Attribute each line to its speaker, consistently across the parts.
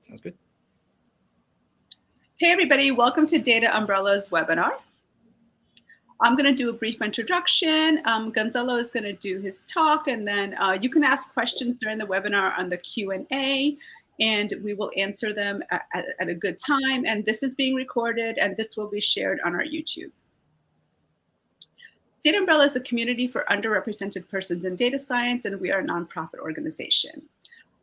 Speaker 1: Sounds good.
Speaker 2: Hey, everybody. Welcome to Data Umbrella's webinar. I'm going to do a brief introduction. Gonzalo is going to do his talk, and then you can ask questions during the webinar on the Q&A, and we will answer them at a good time. And this is being recorded, and this will be shared on our YouTube. Data Umbrella is a community for underrepresented persons in data science, and we are a nonprofit organization.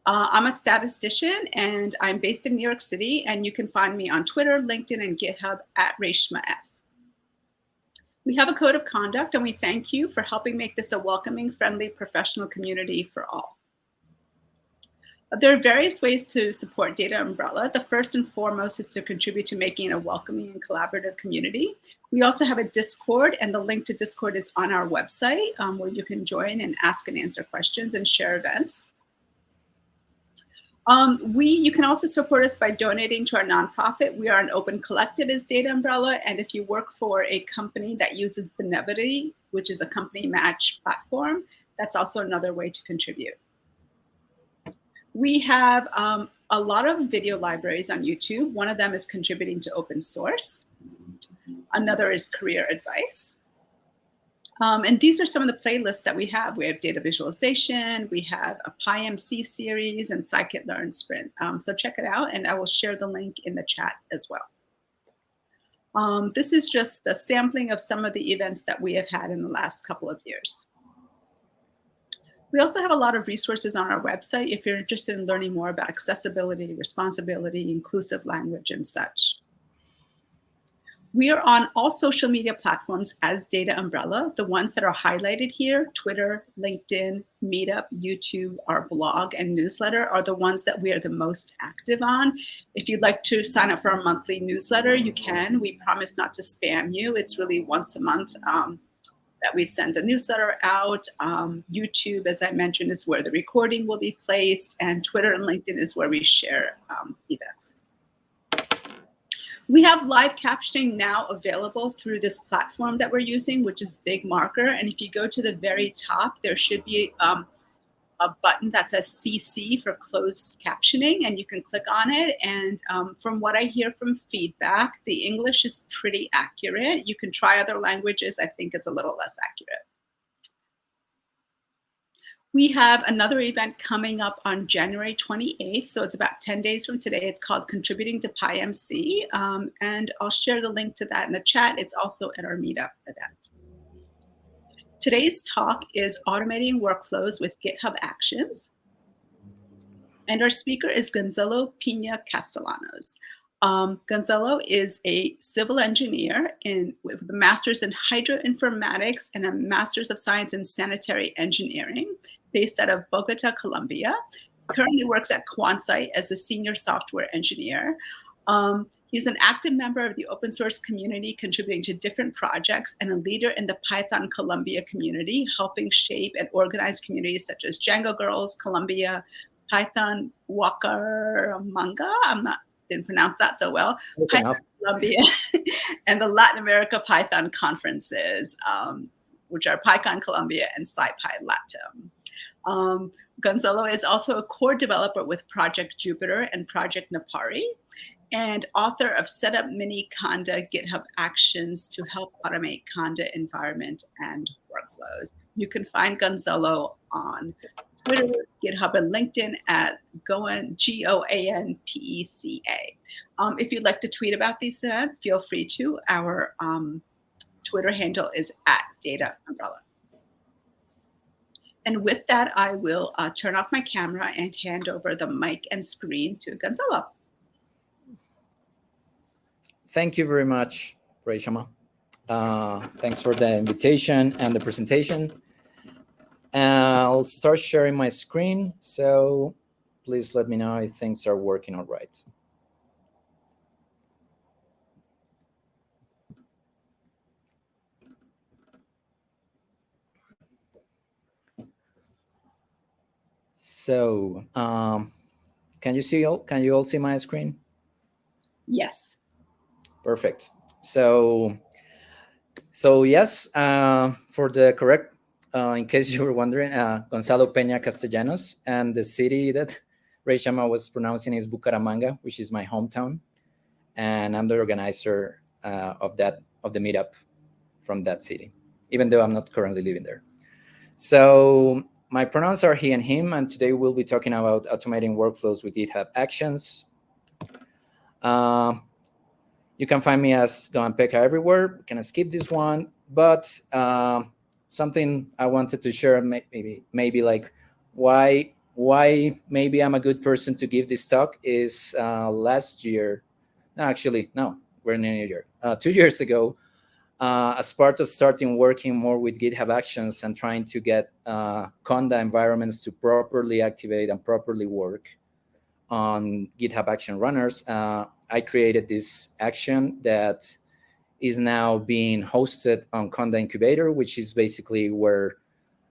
Speaker 2: I'm a statistician, and I'm based in New York City, and you can find me on Twitter, LinkedIn, and GitHub at Reshama S. We have a code of conduct, and we thank you for helping make this a welcoming, friendly, professional community for all. There are various ways to support Data Umbrella. The first and foremost is to contribute to making it a welcoming and collaborative community. We also have a Discord, and the link to Discord is on our website, where you can join and ask and answer questions and share events. You can also support us by donating to our nonprofit. We are an open collective as Data Umbrella, and if you work for a company that uses Benevity, which is a company match platform, that's also another way to contribute. We have a lot of video libraries on YouTube. One of them is contributing to open source. Another is career advice. And these are some of the playlists that we have. We have data visualization, we have a PyMC series, and scikit-learn sprint. So check it out, and I will share the link in the chat as well. This is just a sampling of some of the events that we have had in the last couple of years. We also have a lot of resources on our website if you're interested in learning more about accessibility, responsibility, inclusive language, and such. We are on all social media platforms as Data Umbrella. The ones that are highlighted here, Twitter, LinkedIn, Meetup, YouTube, our blog, and newsletter are the ones that we are the most active on. If you'd like to sign up for our monthly newsletter, you can. We promise not to spam you. It's really once a month that we send the newsletter out. YouTube, as I mentioned, is where the recording will be placed, and Twitter and LinkedIn is where we share events. We have live captioning now available through this platform that we're using, which is Big Marker. And if you go to the very top, there should be a button that says CC for closed captioning, and you can click on it. And from what I hear from feedback, the English is pretty accurate. You can try other languages. I think it's a little less accurate. We have another event coming up on January 28th, so it's about 10 days from today. It's called Contributing to PyMC, and I'll share the link to that in the chat. It's also at our Meetup event. Today's talk is Automating Workflows with GitHub Actions, and our speaker is Gonzalo Peña-Castellanos. Gonzalo is a civil engineer with a master's in hydroinformatics and a master's of science in sanitary engineering, based out of Bogota, Colombia. He currently works at Quantsite as a senior software engineer. He's an active member of the open source community, contributing to different projects, and a leader in the Python Colombia community, helping shape and organize communities such as Django Girls Colombia, Python Manga. Didn't pronounce that so well. Python Colombia, and the Latin America Python conferences, which are PyCon Colombia and SciPy Latam. Gonzalo is also a core developer with Project Jupiter and Project Napari, and author of Setup Mini Conda GitHub Actions to help automate Conda environment and workflows. You can find Gonzalo on Twitter, GitHub, and LinkedIn at Goanpeca. If you'd like to tweet about these, feel free to. Our Twitter handle is @Data Umbrella. And with that, I will turn off my camera and hand over the mic and screen to Gonzalo.
Speaker 1: Thank you very much, Reshama. Thanks for the invitation and the presentation. I'll start sharing my screen, so please let me know if things are working all right. So, can you all see my screen?
Speaker 2: Yes.
Speaker 1: Perfect. So yes, for the correct, in case you were wondering, Gonzalo Peña-Castellanos, and the city that Reshama was pronouncing is Bucaramanga, which is my hometown, and I'm the organizer of the meetup from that city, even though I'm not currently living there. So my pronouns are he and him, and today we'll be talking about automating workflows with GitHub Actions. You can find me as Gonzalo Peña everywhere. You can skip this one, but something I wanted to share, maybe like why maybe I'm a good person to give this talk is last year. No, actually, no, we're in a new year. 2 years ago, as part of starting working more with GitHub Actions and trying to get conda environments to properly activate and properly work on GitHub Action runners, I created this action that is now being hosted on Conda Incubator, which is basically where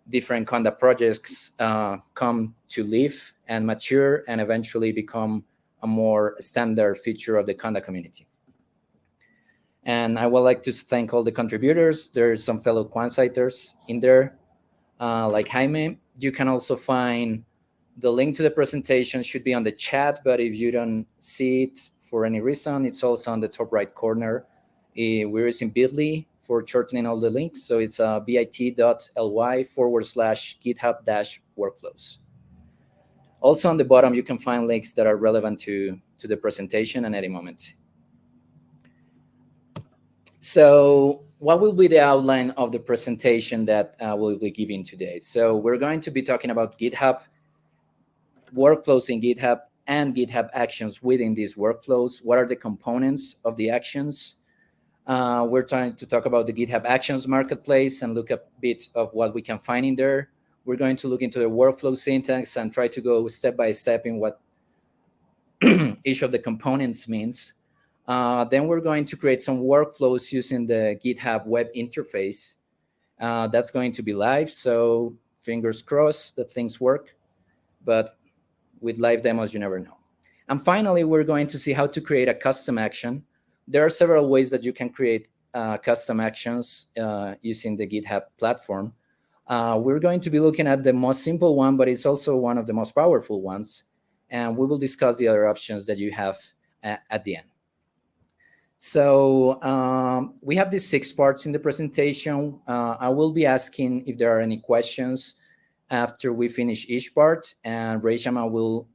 Speaker 1: different Conda projects come to live and mature and eventually become a more standard feature of the Conda community. And I would like to thank all the contributors. There's some fellow Quansiters in there, like Jaime. You can also find the link to the presentation should be on the chat, but if you don't see it for any reason, it's also on the top right corner. We're using bit.ly for shortening all the links. So it's bit.ly/GitHub-workflows. Also on the bottom, you can find links that are relevant to the presentation at any moment. So what will be the outline of the presentation that we'll be giving today? So we're going to be talking about GitHub workflows in GitHub and GitHub Actions within these workflows. What are the components of the actions? We're trying to talk about the GitHub Actions marketplace and look a bit of what we can find in there. We're going to look into the workflow syntax and try to go step by step in what each of the components means. Then we're going to create some workflows using the GitHub web interface. That's going to be live, so fingers crossed that things work. But with live demos, you never know. And finally, we're going to see how to create a custom action. There are several ways that you can create custom actions using the GitHub platform. We're going to be looking at the most simple one, but it's also one of the most powerful ones. And we will discuss the other options that you have at the end. So we have these 6 parts in the presentation. I will be asking if there are any questions after we finish each part, and Reshama will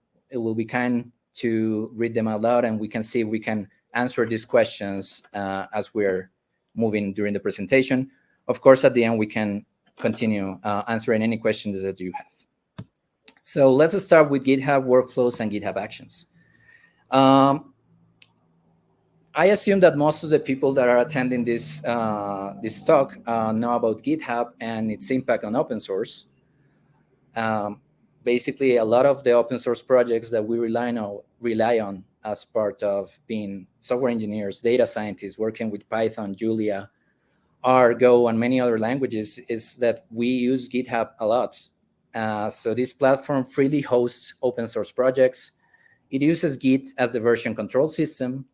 Speaker 1: be kind to read them out loud, and we can see if we can answer these questions as we're moving during the presentation. Of course, at the end, we can continue answering any questions that you have. So let's start with GitHub Workflows and GitHub Actions. I assume that most of the people that are attending this talk know about GitHub and its impact on open source. Basically, a lot of the open source projects that we rely on as part of being software engineers, data scientists, working with Python, Julia, R, Go, and many other languages is that we use GitHub a lot. So this platform freely hosts open source projects. It uses Git as the version control system.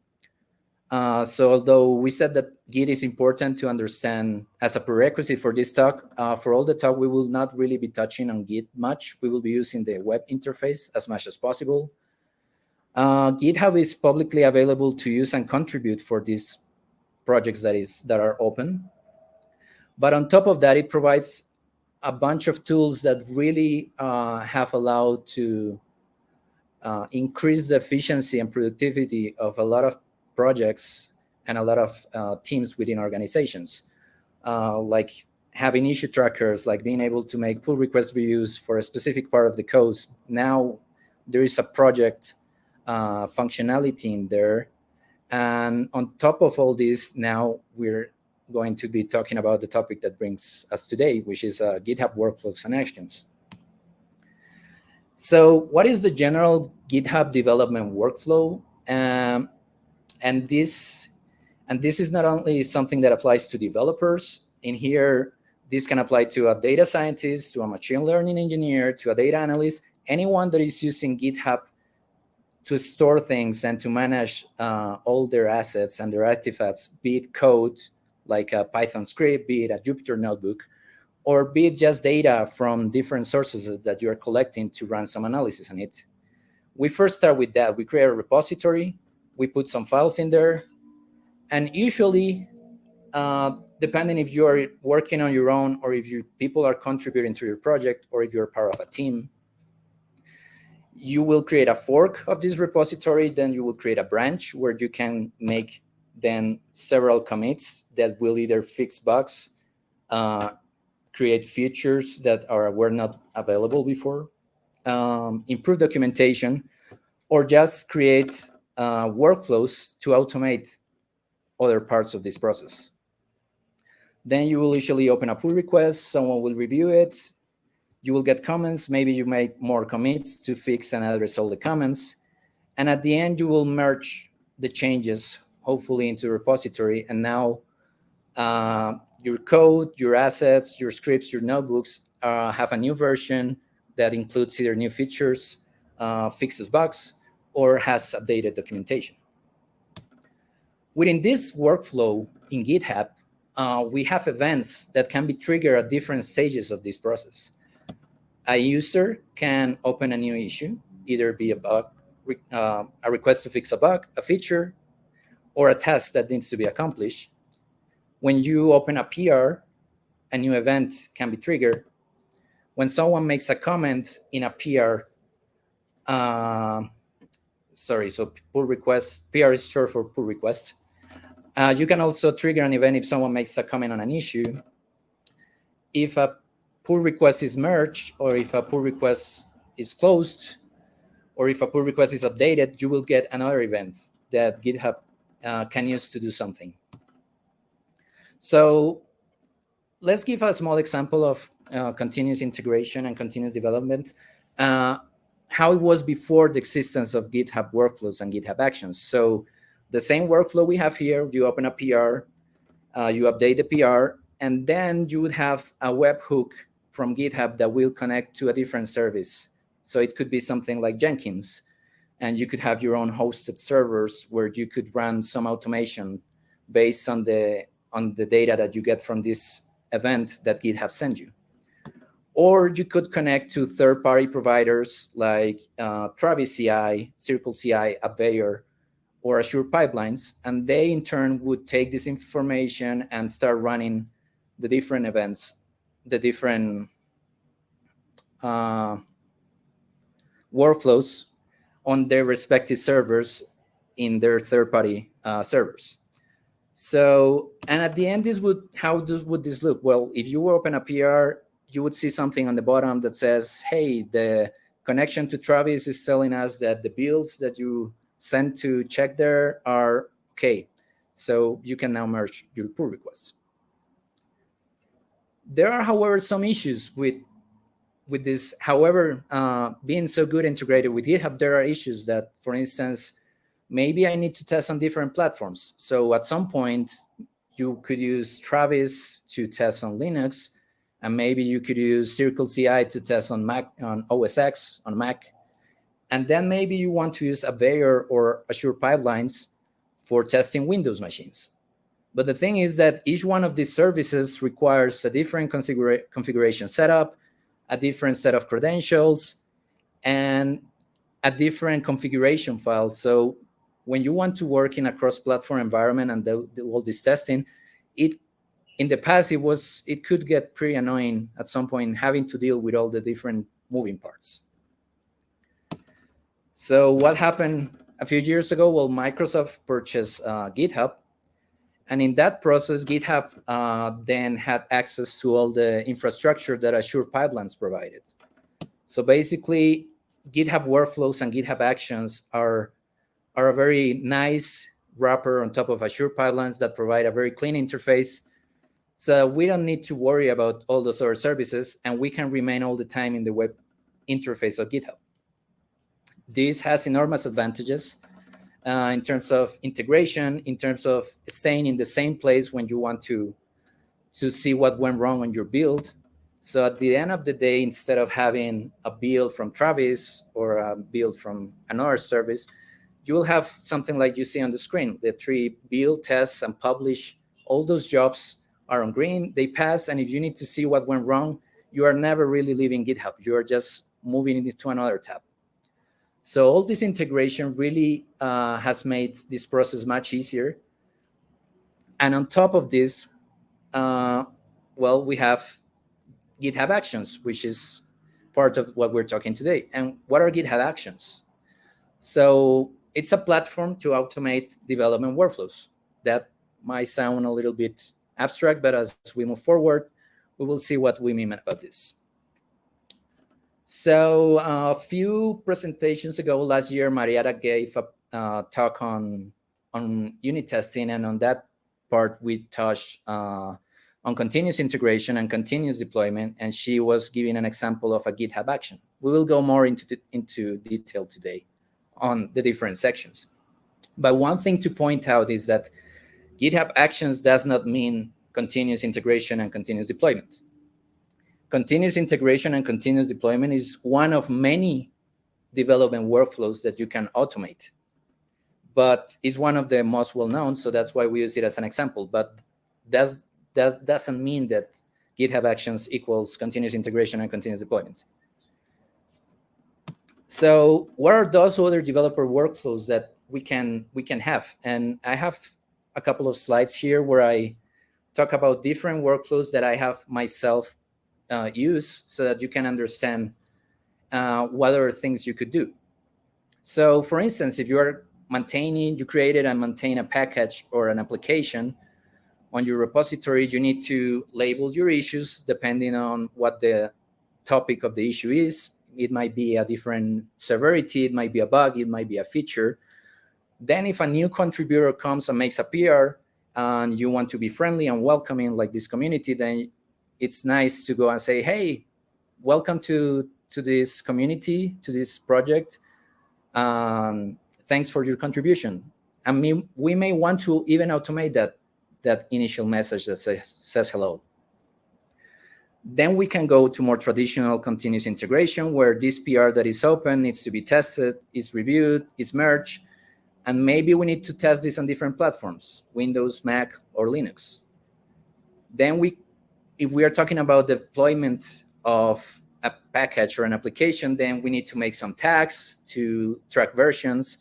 Speaker 1: So although we said that Git is important to understand as a prerequisite for this talk, for all the talk, we will not really be touching on Git much. We will be using the web interface as much as possible. GitHub is publicly available to use and contribute for these projects that are open. But on top of that, it provides a bunch of tools that really have allowed to increase the efficiency and productivity of a lot of projects and a lot of teams within organizations, like having issue trackers, like being able to make pull request views for a specific part of the code. Now there is a project functionality in there. And on top of all this, now we're going to be talking about the topic that brings us today, which is GitHub Workflows and Actions. So what is the general GitHub development workflow? And this is not only something that applies to developers. In here, this can apply to a data scientist, to a machine learning engineer, to a data analyst, anyone that is using GitHub to store things and to manage all their assets and their artifacts, be it code, like a Python script, be it a Jupyter notebook, or be it just data from different sources that you're collecting to run some analysis on it. We first start with that. We create a repository, we put some files in there, and usually, depending if you're working on your own or if people are contributing to your project or if you're part of a team, you will create a fork of this repository. Then you will create a branch where you can make then several commits that will either fix bugs, create features that were not available before, improve documentation, or just create workflows to automate other parts of this process. Then you will usually open a pull request, someone will review it, you will get comments, maybe you make more commits to fix and address all the comments, and at the end you will merge the changes, hopefully into a repository, and now your code, your assets, your scripts, your notebooks have a new version that includes either new features, fixes bugs, or has updated documentation. Within this workflow in GitHub, we have events that can be triggered at different stages of this process. A user can open a new issue, either be a bug, a request to fix a bug, a feature, or a task that needs to be accomplished. When you open a PR, a new event can be triggered. When someone makes a comment in a PR, so pull request, PR is short for pull request. You can also trigger an event if someone makes a comment on an issue. If a pull request is merged, or if a pull request is closed, or if a pull request is updated, you will get another event that GitHub can use to do something. So let's give a small example of continuous integration and continuous development, how it was before the existence of GitHub Workflows and GitHub Actions. So the same workflow we have here, you open a PR, you update the PR, and then you would have a webhook from GitHub that will connect to a different service. So it could be something like Jenkins, and you could have your own hosted servers where you could run some automation based on the data that you get from this event that GitHub sends you. Or you could connect to third-party providers like Travis CI, CircleCI, Aveyor, or Azure Pipelines, and they in turn would take this information and start running the different events, the different workflows on their respective servers in their third-party servers. So, and at the end, how would this look? Well, if you open a PR, you would see something on the bottom that says, hey, the connection to Travis is telling us that the builds that you sent to check there are okay. So you can now merge your pull requests. There are, however, some issues with this. However, being so good integrated with GitHub, there are issues that, for instance, maybe I need to test on different platforms. So at some point, you could use Travis to test on Linux, and maybe you could use CircleCI to test on Mac, on OS X, on Mac. And then maybe you want to use Aveyor or Azure Pipelines for testing Windows machines. But the thing is that each one of these services requires a different configuration setup, a different set of credentials, and a different configuration file. So when you want to work in a cross-platform environment and do all this testing, in the past, it could get pretty annoying at some point having to deal with all the different moving parts. So what happened a few years ago? Well, Microsoft purchased GitHub. And in that process, GitHub then had access to all the infrastructure that Azure Pipelines provided. So basically, GitHub Workflows and GitHub Actions are a very nice wrapper on top of Azure Pipelines that provide a very clean interface. So we don't need to worry about all those other services, and we can remain all the time in the web interface of GitHub. This has enormous advantages in terms of integration, in terms of staying in the same place when you want to see what went wrong on your build. So at the end of the day, instead of having a build from Travis or a build from another service, you will have something like you see on the screen. The 3 build, tests, and publish. All those jobs are on green. They pass, and if you need to see what went wrong, you are never really leaving GitHub. You are just moving into another tab. So all this integration really has made this process much easier. And on top of this, well, we have GitHub Actions, which is part of what we're talking today. And what are GitHub Actions? So it's a platform to automate development workflows. That might sound a little bit abstract, but as we move forward, we will see what we mean about this. So a few presentations ago last year, Mariatta gave a talk on unit testing, and on that part, we touched on continuous integration and continuous deployment, and she was giving an example of a GitHub action. We will go more into detail today on the different sections. But one thing to point out is that GitHub Actions does not mean continuous integration and continuous deployment. Continuous integration and continuous deployment is one of many development workflows that you can automate, but it's one of the most well-known, so that's why we use it as an example. But that doesn't mean that GitHub Actions equals continuous integration and continuous deployment. So what are those other developer workflows that we can have? And I have a couple of slides here where I talk about different workflows that I have myself use, so that you can understand what are things you could do. So for instance, if you are you created and maintain a package or an application on your repository, you need to label your issues depending on what the topic of the issue is. It might be a different severity, it might be a bug, it might be a feature. Then if a new contributor comes and makes a PR and you want to be friendly and welcoming like this community, then it's nice to go and say, hey, welcome to this community, to this project. Thanks for your contribution. I mean, we may want to even automate that initial message that says hello. Then we can go to more traditional continuous integration, where this PR that is open needs to be tested, is reviewed, is merged, and maybe we need to test this on different platforms, Windows, Mac, or Linux. Then if we are talking about deployment of a package or an application, then we need to make some tags to track versions.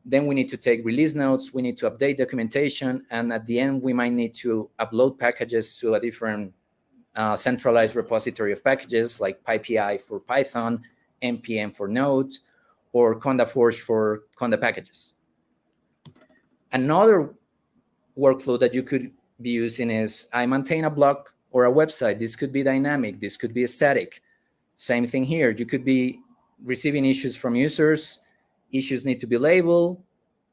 Speaker 1: Then we need to take release notes, we need to update documentation, and at the end, we might need to upload packages to a different centralized repository of packages, like PyPI for Python, npm for Node, or conda-forge for conda packages. Another workflow that you could be using is, I maintain a blog or a website. This could be dynamic, this could be static. Same thing here. You could be receiving issues from users. Issues need to be labeled.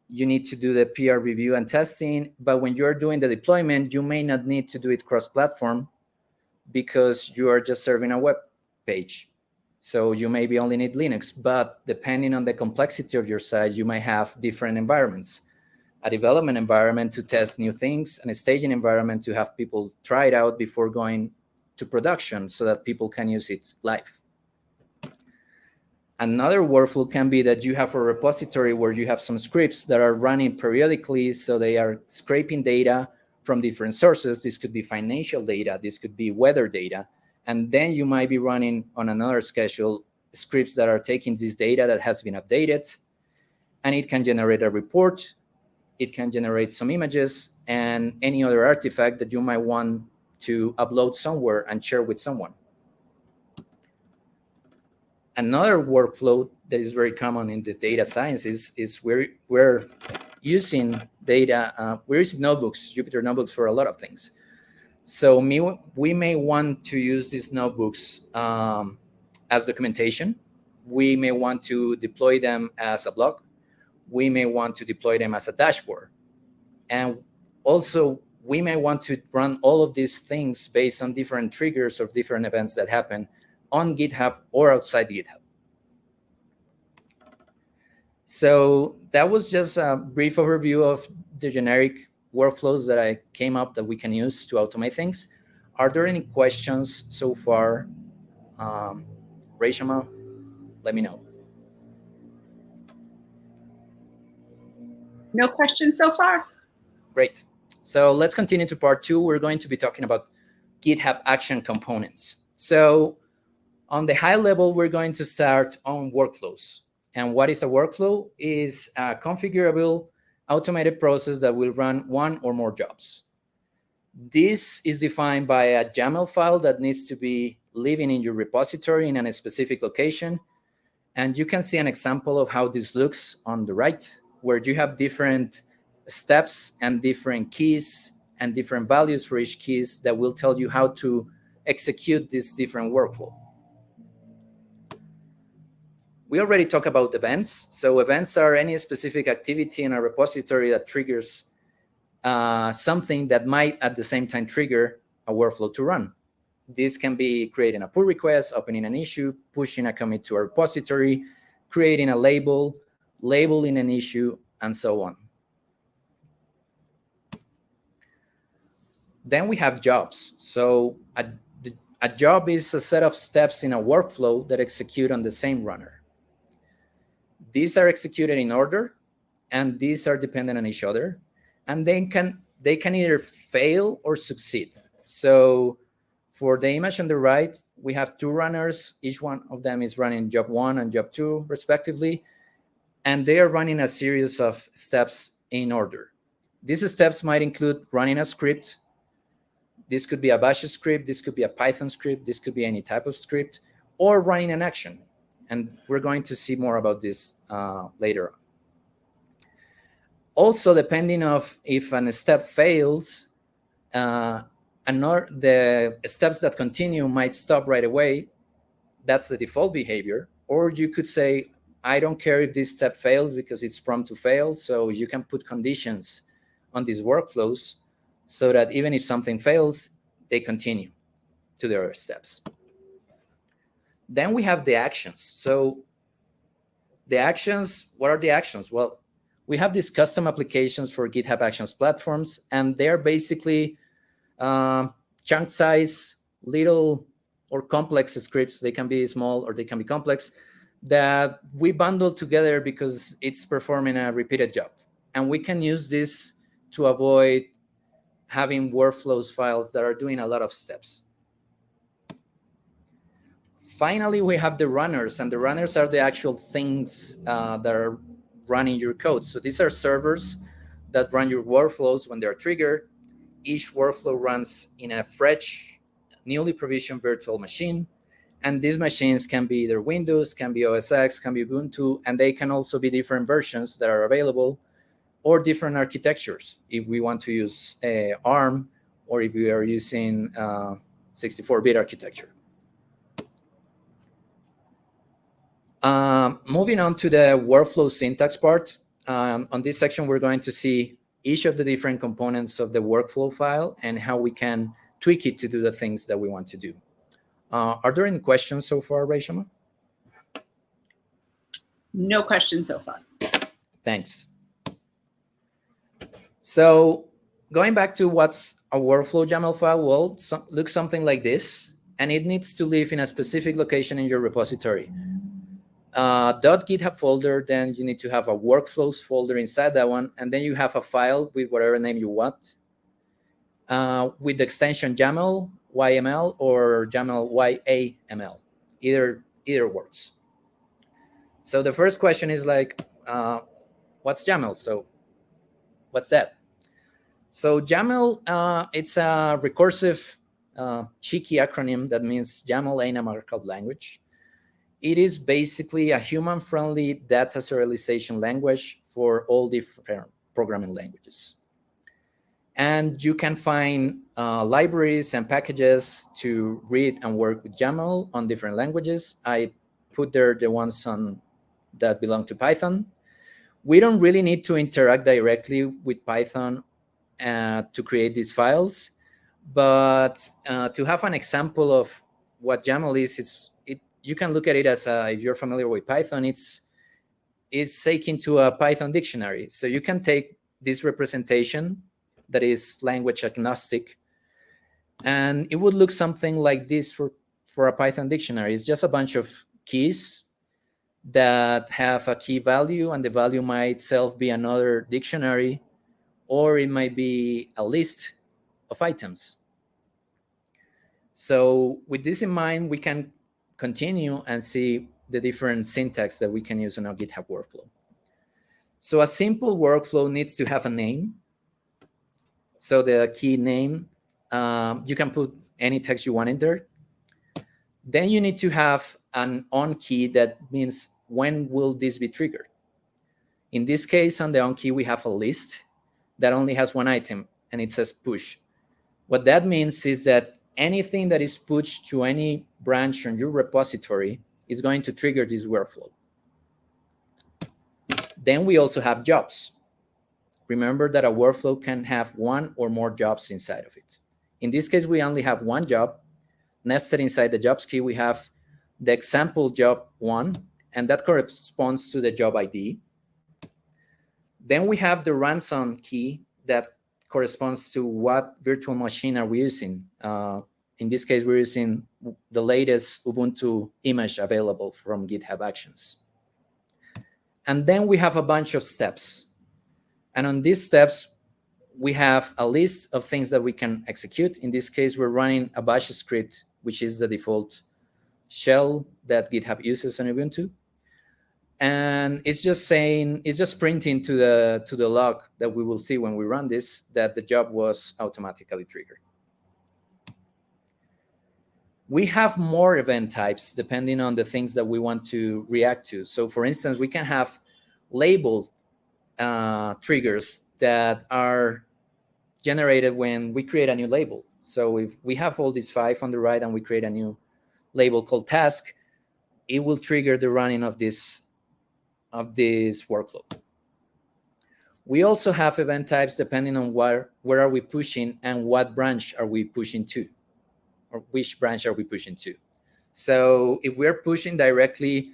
Speaker 1: You need to do the PR review and testing. But when you're doing the deployment, you may not need to do it cross-platform because you are just serving a web page. So you maybe only need Linux, but depending on the complexity of your site, you might have different environments. A development environment to test new things, and a staging environment to have people try it out before going to production so that people can use it live. Another workflow can be that you have a repository where you have some scripts that are running periodically, so they are scraping data from different sources. This could be financial data, this could be weather data, and then you might be running on another schedule scripts that are taking this data that has been updated, and it can generate a report, it can generate some images, and any other artifact that you might want to upload somewhere and share with someone. Another workflow that is very common in the data sciences is we're using data, we're using notebooks, Jupyter notebooks, for a lot of things. So we may want to use these notebooks as documentation. We may want to deploy them as a blog. We may want to deploy them as a dashboard. And also, we may want to run all of these things based on different triggers or different events that happen on GitHub or outside GitHub. So that was just a brief overview of the generic workflows that I came up that we can use to automate things. Are there any questions so far? Reshama, let me know.
Speaker 2: No questions so far?
Speaker 1: Great. So let's continue to part 2. We're going to be talking about GitHub Action components. So on the high level, we're going to start on workflows. And what is a workflow? Is a configurable automated process that will run one or more jobs. This is defined by a YAML file that needs to be living in your repository in a specific location. And you can see an example of how this looks on the right, where you have different steps and different keys and different values for each keys that will tell you how to execute this different workflow. We already talked about events. So events are any specific activity in a repository that triggers something that might at the same time trigger a workflow to run. This can be creating a pull request, opening an issue, pushing a commit to a repository, creating a label, labeling an issue, and so on. Then we have jobs. So a job is a set of steps in a workflow that execute on the same runner. These are executed in order, and these are dependent on each other, and they can either fail or succeed. So for the image on the right, we have two runners. Each one of them is running job 1 and job 2, respectively, and they are running a series of steps in order. These steps might include running a script. This could be a bash script. This could be a Python script. This could be any type of script, or running an action. And we're going to see more about this later on. Also, depending on if a step fails, the steps that continue might stop right away. That's the default behavior. Or you could say, I don't care if this step fails because it's prompt to fail. So you can put conditions on these workflows so that even if something fails, they continue to their other steps. Then we have the actions. So the actions, what are the actions? Well, we have these custom applications for GitHub Actions platforms, and they're basically chunk size, little or complex scripts. They can be small or they can be complex, that we bundle together because it's performing a repeated job. And we can use this to avoid having workflows files that are doing a lot of steps. Finally, we have the runners, and the runners are the actual things that are running your code. So these are servers that run your workflows when they're triggered. Each workflow runs in a fresh, newly provisioned virtual machine. And these machines can be either Windows, can be OS X, can be Ubuntu, and they can also be different versions that are available, or different architectures. If we want to use ARM, or if we are using 64-bit architecture. Moving on to the workflow syntax part. On this section, we're going to see each of the different components of the workflow file and how we can tweak it to do the things that we want to do. Are there any questions so far, Reshama?
Speaker 2: No questions so far.
Speaker 1: Thanks. So going back to what's a workflow YAML file, well, looks something like this, and it needs to live in a specific location in your repository. .github folder, then you need to have a workflows folder inside that one, and then you have a file with whatever name you want, with the extension YAML, YML, or YAML, YAML. Either works. So the first question is like, what's YAML? So what's that? So YAML, it's a recursive, cheeky acronym that means YAML ain't a markup language. It is basically a human-friendly data serialization language for all different programming languages. And you can find libraries and packages to read and work with YAML on different languages. I put there the ones that belong to Python. We don't really need to interact directly with Python to create these files, but to have an example of what YAML is, you can look at it as if you're familiar with Python, it's akin to a Python dictionary. So you can take this representation that is language agnostic, and it would look something like this for a Python dictionary. It's just a bunch of keys that have a key value, and the value might itself be another dictionary, or it might be a list of items. So with this in mind, we can continue and see the different syntax that we can use on our GitHub workflow. So a simple workflow needs to have a name. So the key name, you can put any text you want in there. Then you need to have an on key that means when will this be triggered. In this case, on the on key, we have a list that only has one item, and it says push. What that means is that anything that is pushed to any branch on your repository is going to trigger this workflow. Then we also have jobs. Remember that a workflow can have one or more jobs inside of it. In this case, we only have one job. Nested inside the jobs key, we have the example job 1, and that corresponds to the job ID. Then we have the ransom key that corresponds to what virtual machine are we using. In this case, we're using the latest Ubuntu image available from GitHub Actions. And then we have a bunch of steps. And on these steps, we have a list of things that we can execute. In this case, we're running a bash script, which is the default shell that GitHub uses on Ubuntu. And it's just saying, it's just printing to the log that we will see when we run this, that the job was automatically triggered. We have more event types depending on the things that we want to react to. So for instance, we can have labeled triggers that are generated when we create a new label. So if we have all these 5 on the right and we create a new label called task, it will trigger the running of this workflow. We also have event types depending on where are we pushing and what branch are we pushing to, or which branch are we pushing to. So if we're pushing directly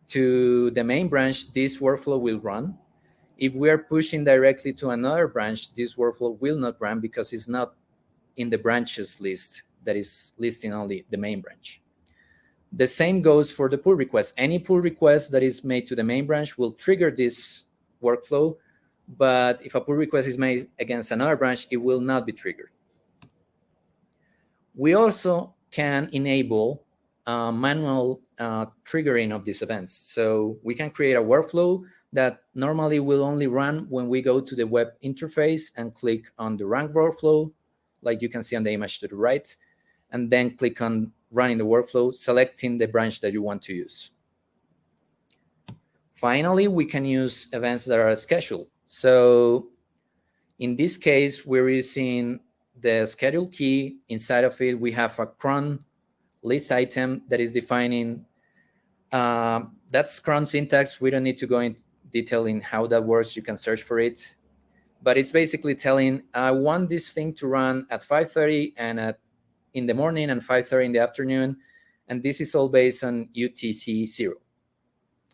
Speaker 1: to the main branch, this workflow will run. If we are pushing directly to another branch, this workflow will not run because it's not in the branches list that is listing only the main branch. The same goes for the pull request. Any pull request that is made to the main branch will trigger this workflow, but if a pull request is made against another branch, it will not be triggered. We also can enable manual triggering of these events. So we can create a workflow that normally will only run when we go to the web interface and click on the rank workflow, like you can see on the image to the right, and then click on running the workflow, selecting the branch that you want to use. Finally, we can use events that are scheduled. So in this case, we're using the schedule key. Inside of it, we have a cron list item that is defining, that's cron syntax. We don't need to go into detail in how that works. You can search for it. But it's basically telling, I want this thing to run at 5:30 and in the morning and 5:30 in the afternoon. And this is all based on UTC 0.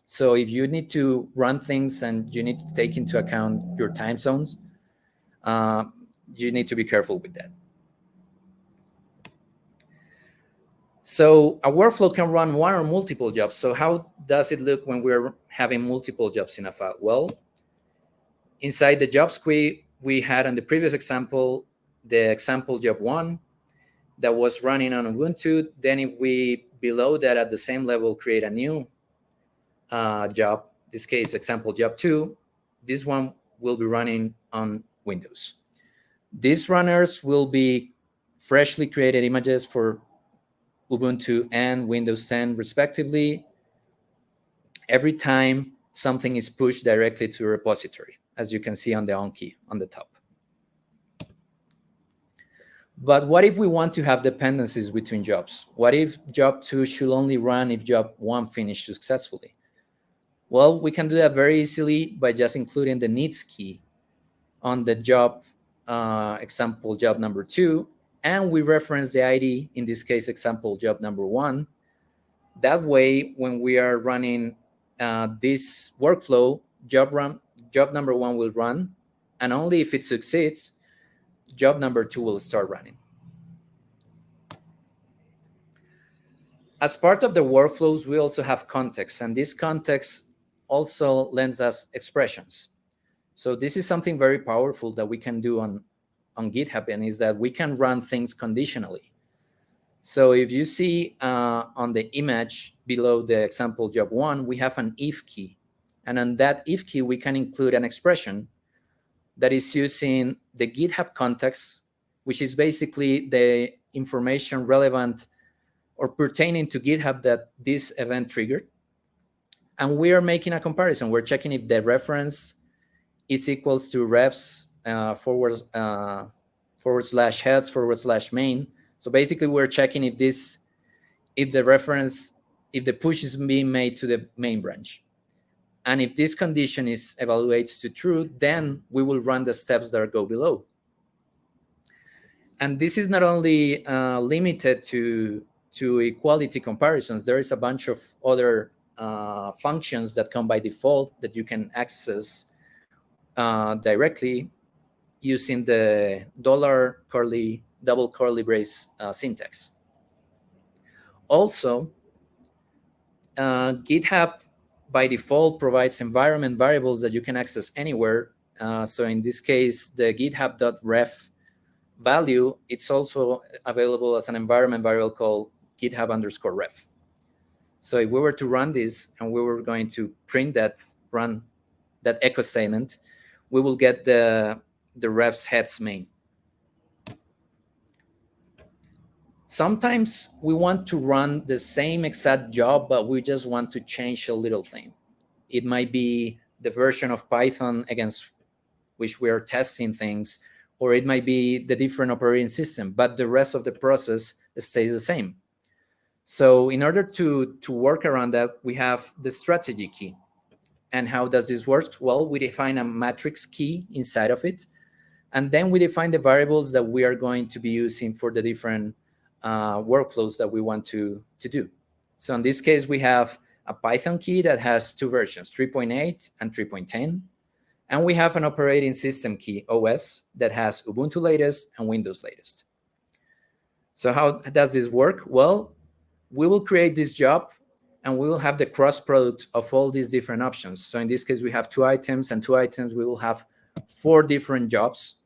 Speaker 1: So if you need to run things and you need to take into account your time zones, you need to be careful with that. So a workflow can run one or multiple jobs. So how does it look when we're having multiple jobs in a file? Well, inside the jobs queue, we had on the previous example, the example job 1 that was running on Ubuntu. Then if we, below that at the same level, create a new job, in this case, example job 2, this one will be running on Windows. These runners will be freshly created images for Ubuntu and Windows 10 respectively every time something is pushed directly to a repository, as you can see on the on key on the top. But what if we want to have dependencies between jobs? What if job 2 should only run if job 1 finished successfully? Well, we can do that very easily by just including the needs key on the job example job number 2, and we reference the ID, in this case, example job number 1. That way, when we are running this workflow, job number 1 will run, and only if it succeeds, job number 2 will start running. As part of the workflows, we also have context, and this context also lends us expressions. So this is something very powerful that we can do on GitHub, and is that we can run things conditionally. So if you see on the image below the example job 1, we have an if key. And on that if key, we can include an expression that is using the GitHub context, which is basically the information relevant or pertaining to GitHub that this event triggered. And we are making a comparison. We're checking if the reference is equals to refs /heads/main. So basically, we're checking if the push is being made to the main branch. And if this condition is evaluates to true, then we will run the steps that go below. And this is not only limited to equality comparisons. There is a bunch of other functions that come by default that you can access directly using the double curly brace syntax. Also, GitHub by default provides environment variables that you can access anywhere. So in this case, the github.ref value, it's also available as an environment variable called github_ref. So if we were to run this and we were going to run that echo statement, we will get the ref's heads main. Sometimes we want to run the same exact job, but we just want to change a little thing. It might be the version of Python against which we are testing things, or it might be the different operating system, but the rest of the process stays the same. So in order to work around that, we have the strategy key. And how does this work? Well, we define a matrix key inside of it, and then we define the variables that we are going to be using for the different workflows that we want to do. So in this case, we have a Python key that has two versions, 3.8 and 3.10. And we have an operating system key, OS, that has Ubuntu latest and Windows latest. So how does this work? Well, we will create this job and we will have the cross product of all these different options. So in this case, we have 2 items, and 2 items, we will have 4 different jobs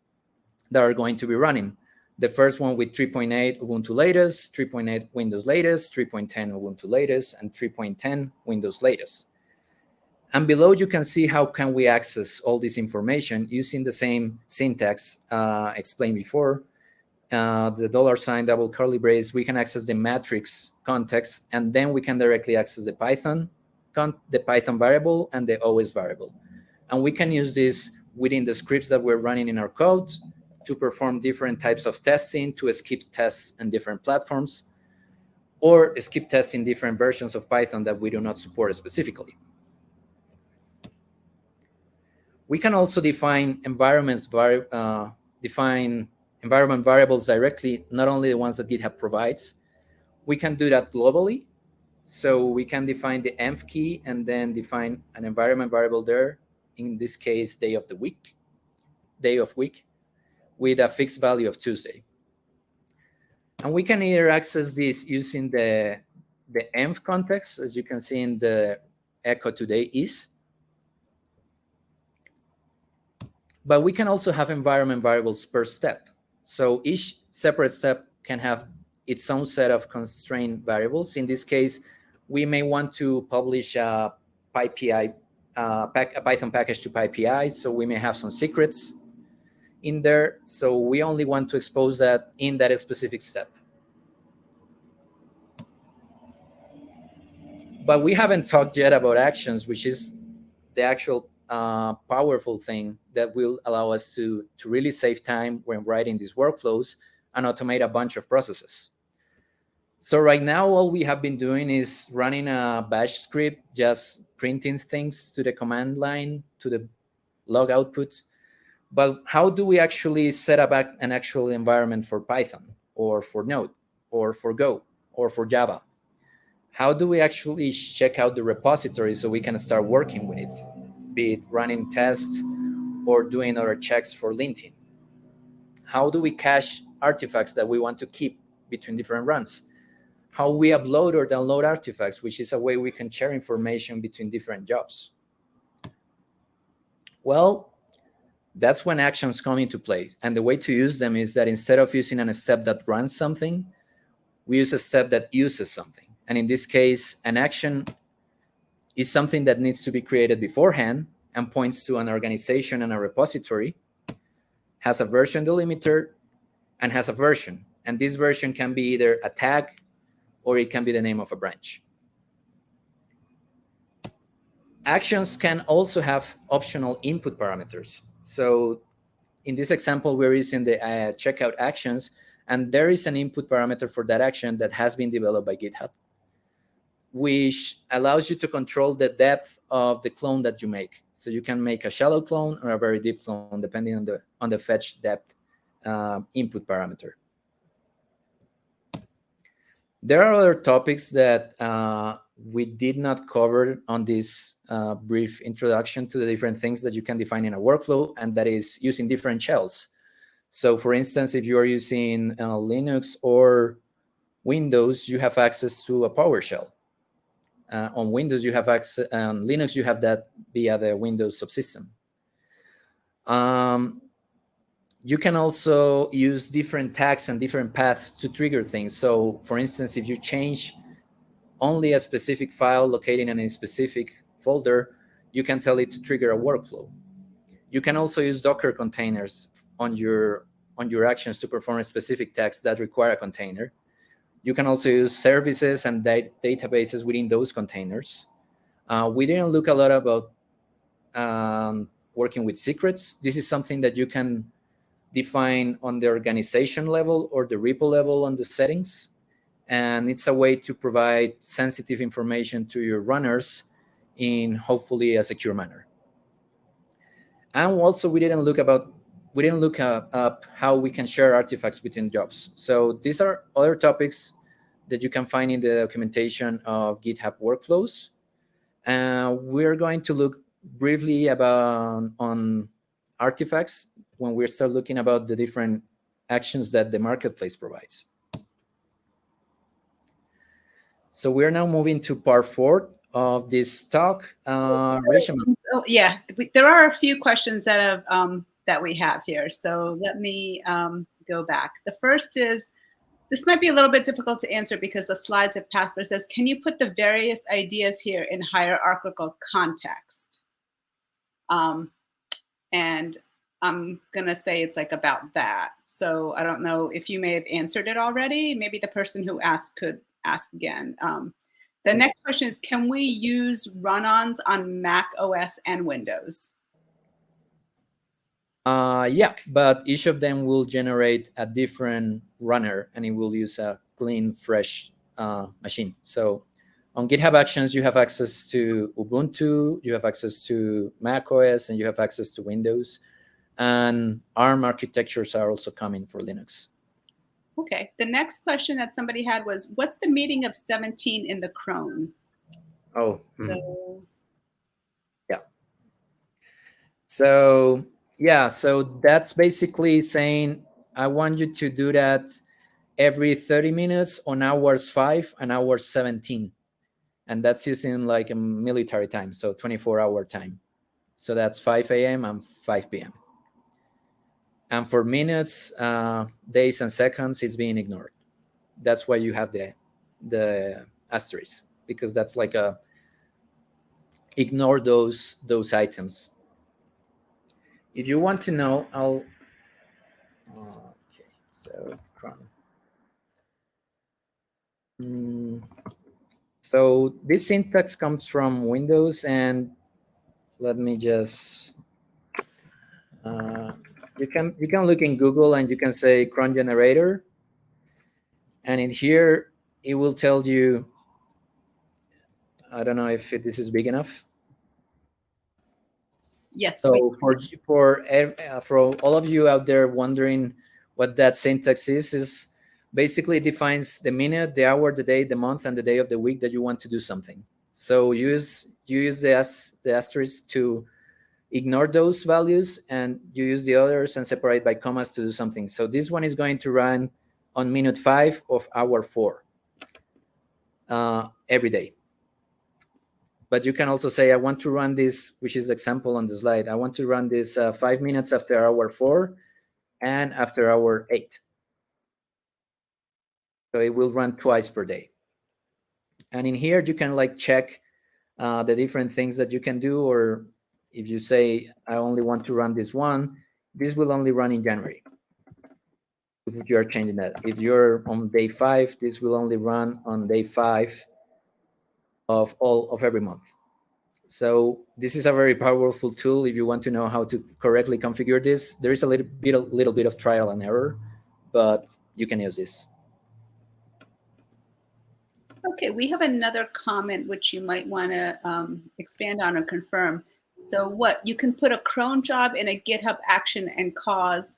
Speaker 1: that are going to be running. The first one with 3.8 Ubuntu latest, 3.8 Windows latest, 3.10 Ubuntu latest, and 3.10 Windows latest. And below, you can see how can we access all this information using the same syntax explained before. The $, double curly brace, we can access the matrix context, and then we can directly access the Python variable and the OS variable. And we can use this within the scripts that we're running in our code to perform different types of testing, to skip tests on different platforms, or skip testing different versions of Python that we do not support specifically. We can also define environment variables directly, not only the ones that GitHub provides. We can do that globally. So we can define the env key and then define an environment variable there, in this case, day of week, with a fixed value of Tuesday. And we can either access this using the env context, as you can see in the echo today is. But we can also have environment variables per step. So each separate step can have its own set of constraint variables. In this case, we may want to publish a Python package to PyPI, so we may have some secrets in there. So we only want to expose that in that specific step. But we haven't talked yet about actions, which is the actual powerful thing that will allow us to really save time when writing these workflows and automate a bunch of processes. So right now, all we have been doing is running a bash script, just printing things to the command line, to the log output. But how do we actually set up an actual environment for Python or for Node or for Go or for Java? How do we actually check out the repository so we can start working with it, be it running tests or doing other checks for linting? How do we cache artifacts that we want to keep between different runs? How we upload or download artifacts, which is a way we can share information between different jobs. Well, that's when actions come into place. And the way to use them is that instead of using a step that runs something, we use a step that uses something. And in this case, an action is something that needs to be created beforehand and points to an organization and a repository, has a version delimiter, and has a version. And this version can be either a tag or it can be the name of a branch. Actions can also have optional input parameters. So in this example, we're using the checkout actions, and there is an input parameter for that action that has been developed by GitHub, which allows you to control the depth of the clone that you make. So you can make a shallow clone or a very deep clone, depending on the fetch depth input parameter. There are other topics that we did not cover on this brief introduction to the different things that you can define in a workflow, and that is using different shells. So for instance, if you are using Linux or Windows, you have access to a PowerShell. On Windows, you have access, on Linux, you have that via the Windows subsystem. You can also use different tags and different paths to trigger things. So for instance, if you change only a specific file located in a specific folder, you can tell it to trigger a workflow. You can also use Docker containers on your actions to perform a specific tasks that require a container. You can also use services and databases within those containers. We didn't look a lot about working with secrets. This is something that you can define on the organization level or the repo level on the settings. And it's a way to provide sensitive information to your runners in hopefully a secure manner. And also we didn't look up how we can share artifacts between jobs. So these are other topics that you can find in the documentation of GitHub Workflows. We're going to look briefly on artifacts when we start looking about the different actions that the marketplace provides. So we're now moving to part 4 of this talk. Reshama.
Speaker 2: Yeah, there are a few questions that have that we have here. So let me go back. The first is, this might be a little bit difficult to answer because the slides have passed, but it says, can you put the various ideas here in hierarchical context? And I'm gonna say it's like about that. So I don't know if you may have answered it already. Maybe the person who asked could ask again. The next question is, can we use run-ons on Mac OS and Windows?
Speaker 1: Yeah, but each of them will generate a different runner and it will use a clean, fresh machine. So on GitHub Actions, you have access to Ubuntu, you have access to macOS, and you have access to Windows. And ARM architectures are also coming for Linux.
Speaker 2: Okay, the next question that somebody had was, what's the meaning of 17 in the Cron?
Speaker 1: Oh,
Speaker 2: so,
Speaker 1: yeah. So, yeah, so that's basically saying, I want you to do that every 30 minutes on hours 5 and hours 17. And that's using like a military time, so 24-hour time. So that's 5 a.m. and 5 p.m. And for minutes, days, and seconds, it's being ignored. That's why you have the asterisk, because that's like a ignore those items. If you want to know, I'll okay. So Cron. So this syntax comes from Windows, and let me just. You can look in Google and you can say cron generator, and in here it will tell you. I don't know if this is big enough.
Speaker 2: Yes.
Speaker 1: So for all of you out there wondering what that syntax is basically it defines the minute, the hour, the day, the month, and the day of the week that you want to do something. So you use the asterisk to ignore those values, and you use the others and separate by commas to do something. So this one is going to run on minute 5 of hour 4 every day. But you can also say, I want to run this, which is the example on the slide. I want to run this 5 minutes after hour 4 and after hour 8. So it will run twice per day. And in here, you can like check the different things that you can do, or if you say, I only want to run this one, this will only run in January. If you're changing that. If you're on day 5, this will only run on day 5 of every month. So this is a very powerful tool if you want to know how to correctly configure this. There is a little bit of trial and error, but you can use this.
Speaker 2: Okay, we have another comment which you might want to expand on or confirm. So what, you can put a cron job in a GitHub action and cause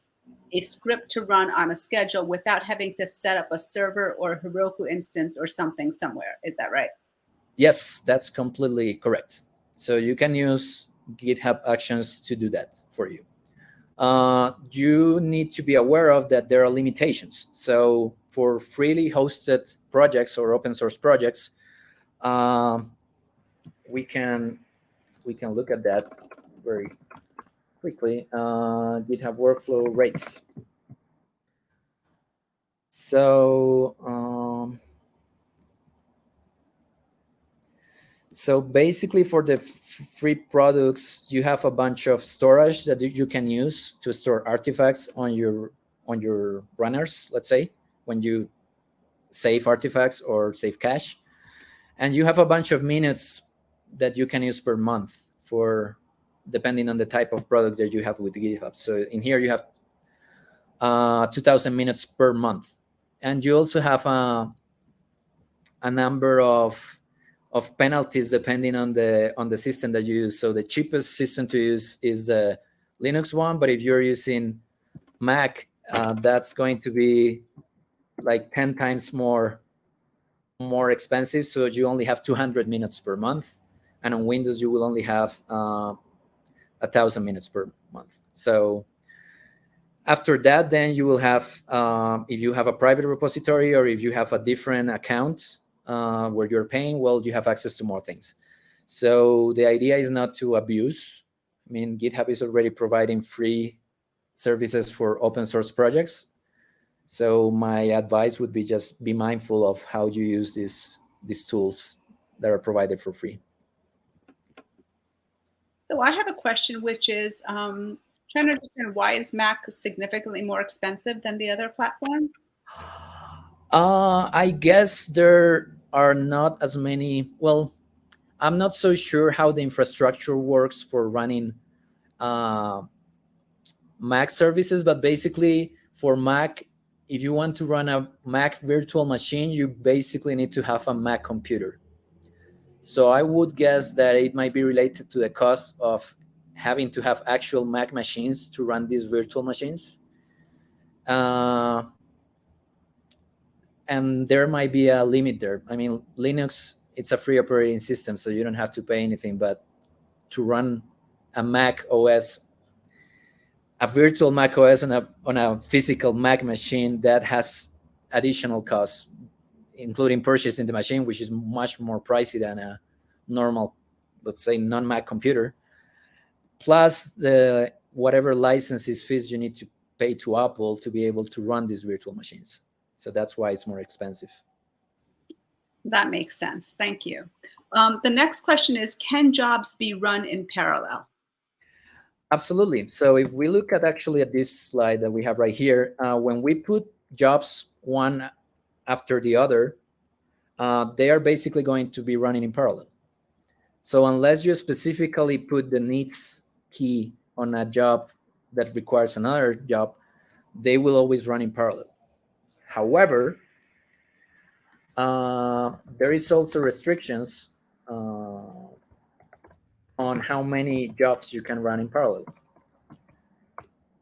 Speaker 2: a script to run on a schedule without having to set up a server or a Heroku instance or something somewhere. Is that right?
Speaker 1: Yes, that's completely correct. So you can use GitHub Actions to do that for you. You need to be aware of that there are limitations. So for freely hosted projects or open source projects, we can look at that very quickly. GitHub Workflow Rates. So so basically, for the free products, you have a bunch of storage that you can use to store artifacts on your runners, let's say, when you save artifacts or save cache. And you have a bunch of minutes that you can use per month for, depending on the type of product that you have with GitHub. So in here, you have 2,000 minutes per month. And you also have a number of penalties depending on the system that you use. So the cheapest system to use is the Linux one, but if you're using Mac, that's going to be like 10 times more expensive. So you only have 200 minutes per month, and on Windows you will only have 1,000 minutes per month. So after that, then you will have, if you have a private repository or if you have a different account where you're paying, well, you have access to more things. So the idea is not to abuse. I mean, GitHub is already providing free services for open source projects. So my advice would be just be mindful of how you use these tools that are provided for free.
Speaker 2: So I have a question, which is trying to understand, why is Mac significantly more expensive than the other platforms?
Speaker 1: I guess there are not as many. Well, I'm not so sure how the infrastructure works for running Mac services, but basically for Mac, if you want to run a Mac virtual machine, you basically need to have a Mac computer. So I would guess that it might be related to the cost of having to have actual Mac machines to run these virtual machines. And there might be a limit there. I mean, Linux, it's a free operating system, so you don't have to pay anything. But to run a Mac OS, a virtual Mac OS on a physical Mac machine, that has additional costs, including purchasing the machine, which is much more pricey than a normal, let's say, non-Mac computer, plus the whatever licenses fees you need to pay to Apple to be able to run these virtual machines. So that's why it's more expensive.
Speaker 2: That makes sense. Thank you. The next question is, can jobs be run in parallel?
Speaker 1: Absolutely. So if we look at this slide that we have right here, when we put jobs one after the other, they are basically going to be running in parallel. So unless you specifically put the needs key on a job that requires another job, they will always run in parallel. However, there is also restrictions on how many jobs you can run in parallel,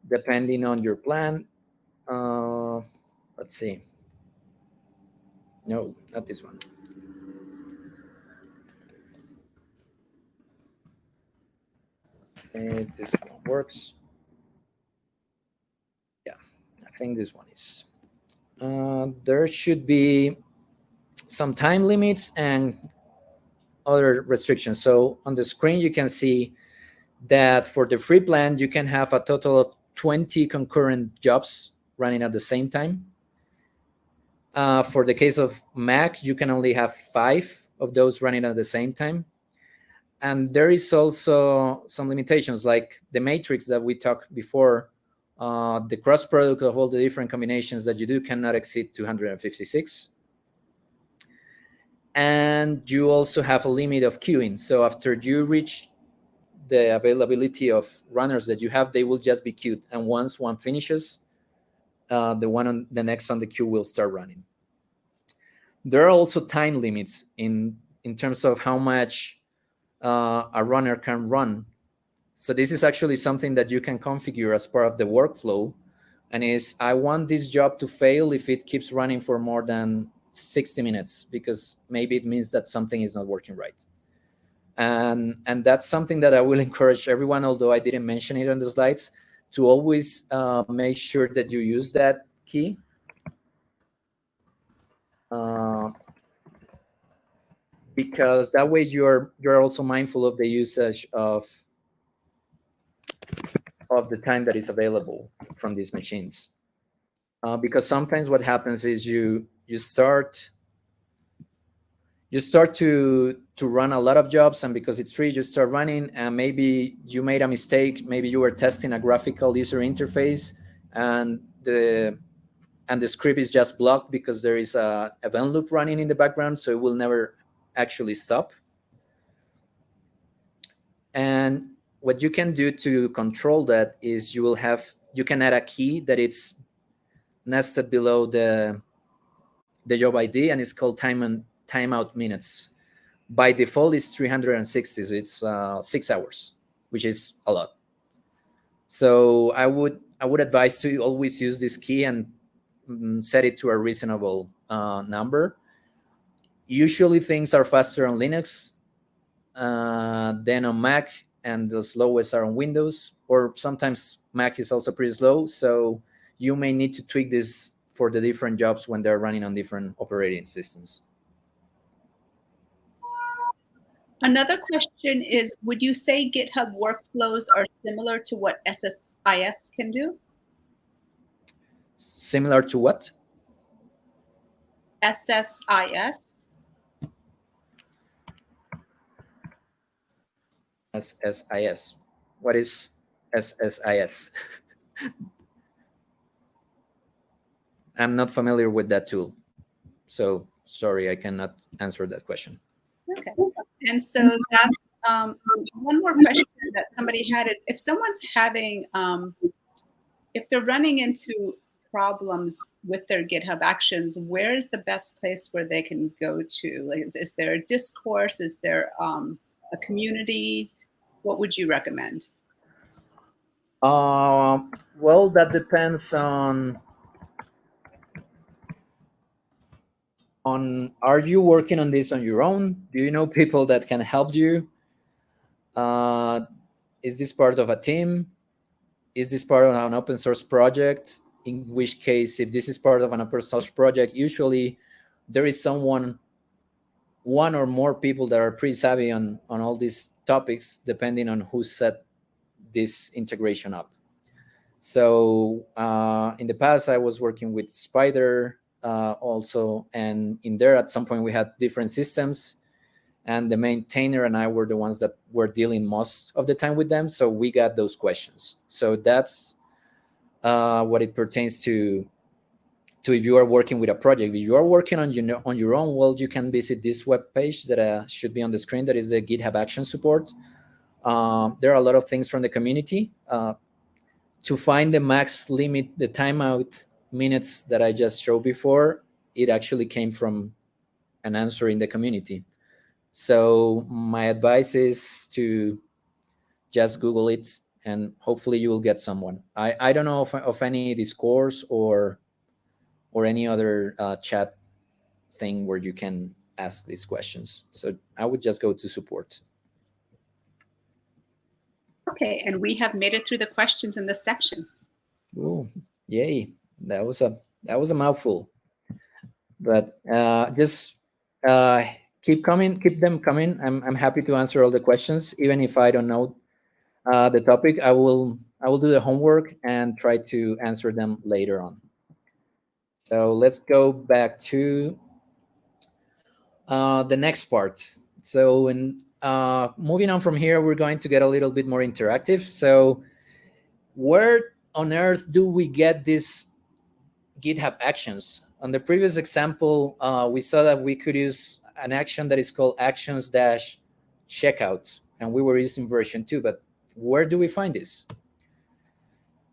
Speaker 1: depending on your plan. Let's see. No, not this one. If this one works. Yeah, I think this one is. There should be some time limits and other restrictions. So on the screen, you can see that for the free plan, you can have a total of 20 concurrent jobs running at the same time. For the case of Mac, you can only have 5 of those running at the same time. And there is also some limitations, like the matrix that we talked before. The cross product of all the different combinations that you do cannot exceed 256. And you also have a limit of queuing. So after you reach the availability of runners that you have, they will just be queued. And once one finishes, the next on the queue will start running. There are also time limits in terms of how much a runner can run. So this is actually something that you can configure as part of the workflow, and is I want this job to fail if it keeps running for more than 60 minutes, because maybe it means that something is not working right. And that's something that I will encourage everyone, although I didn't mention it on the slides, to always make sure that you use that key. Because that way you're also mindful of the usage of the time that is available from these machines. Because sometimes what happens is you start to run a lot of jobs, and because it's free, you start running, and maybe you made a mistake. Maybe you were testing a graphical user interface, and the script is just blocked because there is a event loop running in the background, so it will never actually stop. And what you can do to control that is you can add a key that it's nested below the job ID, and it's called timeout minutes. By default, it's 360, so it's 6 hours, which is a lot. So I would advise to always use this key and set it to a reasonable number. Usually things are faster on Linux than on Mac, and the slowest are on Windows, or sometimes Mac is also pretty slow. So you may need to tweak this for the different jobs when they're running on different operating systems.
Speaker 2: Another question is, would you say GitHub workflows are similar to what SSIS can do?
Speaker 1: Similar to what?
Speaker 2: SSIS.
Speaker 1: SSIS. What is SSIS? I'm not familiar with that tool, so sorry, I cannot answer that question.
Speaker 2: Okay. And so that's one more question that somebody had is, if someone's having, if they're running into problems with their GitHub Actions, where is the best place where they can go to? Like, is there a discourse? Is there a community? What would you recommend?
Speaker 1: Well, that depends on are you working on this on your own? Do you know people that can help you? Is this part of a team? Is this part of an open source project? In which case, if this is part of an open source project, usually there is one or more people that are pretty savvy on all these topics, depending on who set this integration up. So in the past, I was working with Spider also, and in there at some point we had different systems, and the maintainer and I were the ones that were dealing most of the time with them, so we got those questions. So that's what it pertains to if you are working with a project. If you are working on your own, well, you can visit this web page that should be on the screen. That is the GitHub Action support. There are a lot of things from the community. To find the max limit, the timeout minutes that I just showed before, it actually came from an answer in the community. So my advice is to just Google it, and hopefully you will get someone. I don't know of any discourse or any other chat thing where you can ask these questions. So I would just go to support.
Speaker 2: Okay, and we have made it through the questions in this section.
Speaker 1: Oh, yay! That was a mouthful, but just keep them coming. I'm happy to answer all the questions, even if I don't know the topic. I will do the homework and try to answer them later on. So let's go back to the next part. So moving on from here, we're going to get a little bit more interactive. So where on earth do we get these GitHub Actions? On the previous example, we saw that we could use an action that is called actions-checkout, and we were using version 2, but where do we find this?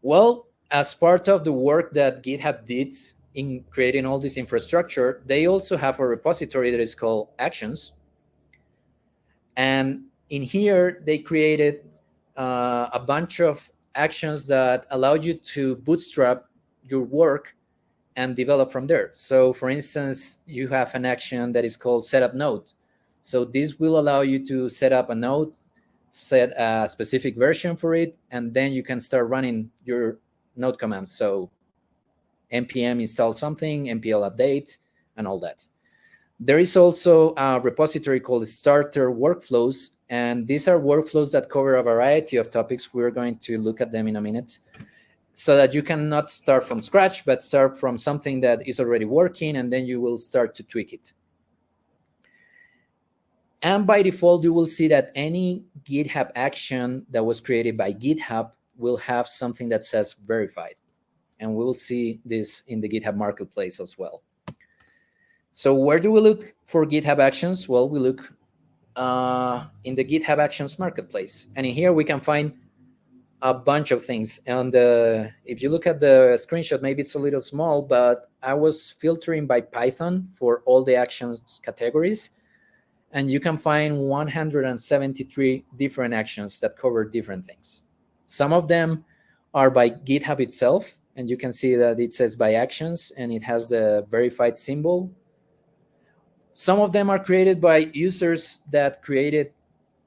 Speaker 1: Well, as part of the work that GitHub did in creating all this infrastructure, they also have a repository that is called Actions. And in here, they created a bunch of actions that allow you to bootstrap your work and develop from there. So for instance, you have an action that is called setup node. So this will allow you to set up a node, set a specific version for it, and then you can start running your node commands. So npm install something, npl update, and all that. There is also a repository called starter workflows, and these are workflows that cover a variety of topics. We're going to look at them in a minute, so that you can not start from scratch, but start from something that is already working, and then you will start to tweak it. And by default, you will see that any GitHub action that was created by GitHub will have something that says verified. And we'll see this in the GitHub Marketplace as well. So where do we look for GitHub Actions? Well, we look in the GitHub Actions Marketplace. And in here, we can find a bunch of things. And if you look at the screenshot, maybe it's a little small, but I was filtering by Python for all the actions categories. And you can find 173 different actions that cover different things. Some of them are by GitHub itself. And you can see that it says by actions, and it has the verified symbol. Some of them are created by users that created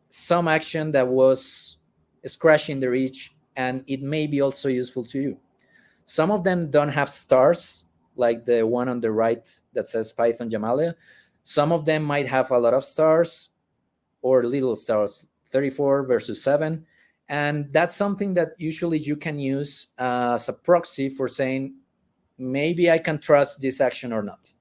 Speaker 1: some action that was scratching the reach, and it may be also useful to you. Some of them don't have stars, like the one on the right that says Python Yamale. Some of them might have a lot of stars or little stars, 34 versus 7. And that's something that usually you can use as a proxy for saying, maybe I can trust this action or not.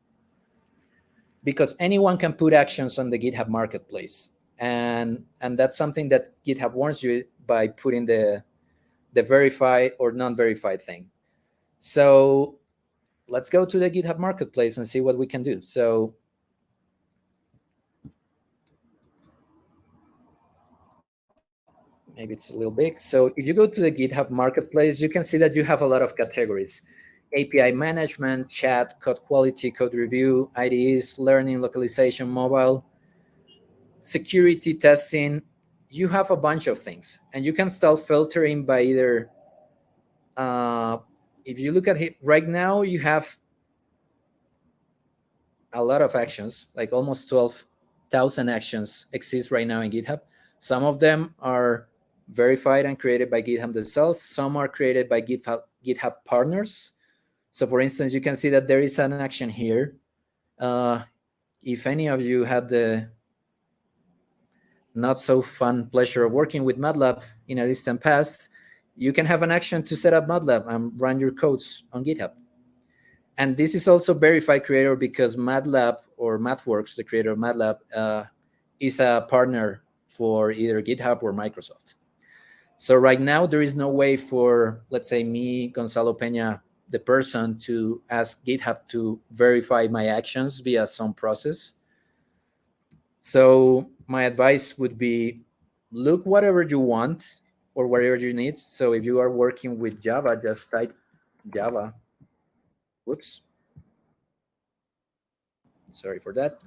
Speaker 1: Because anyone can put actions on the GitHub Marketplace. And that's something that GitHub warns you by putting the verified or non-verified thing. So let's go to the GitHub Marketplace and see what we can do. So maybe it's a little big. So if you go to the GitHub Marketplace, you can see that you have a lot of categories: API management, chat, code quality, code review, IDEs, learning, localization, mobile, security testing. You have a bunch of things, and you can start filtering by either, if you look at it right now, you have a lot of actions, like almost 12,000 actions exist right now in GitHub. Some of them are verified and created by GitHub themselves. Some are created by GitHub partners. So for instance, you can see that there is an action here. If any of you had the not so fun pleasure of working with MATLAB in a distant past, you can have an action to set up MATLAB and run your codes on GitHub. And this is also verified creator because MATLAB or MathWorks, the creator of MATLAB, is a partner for either GitHub or Microsoft. So right now, there is no way for, let's say, me, Gonzalo Peña, the person, to ask GitHub to verify my actions via some process. So my advice would be, look whatever you want or whatever you need. So if you are working with Java, just type Java. Whoops. Sorry for that.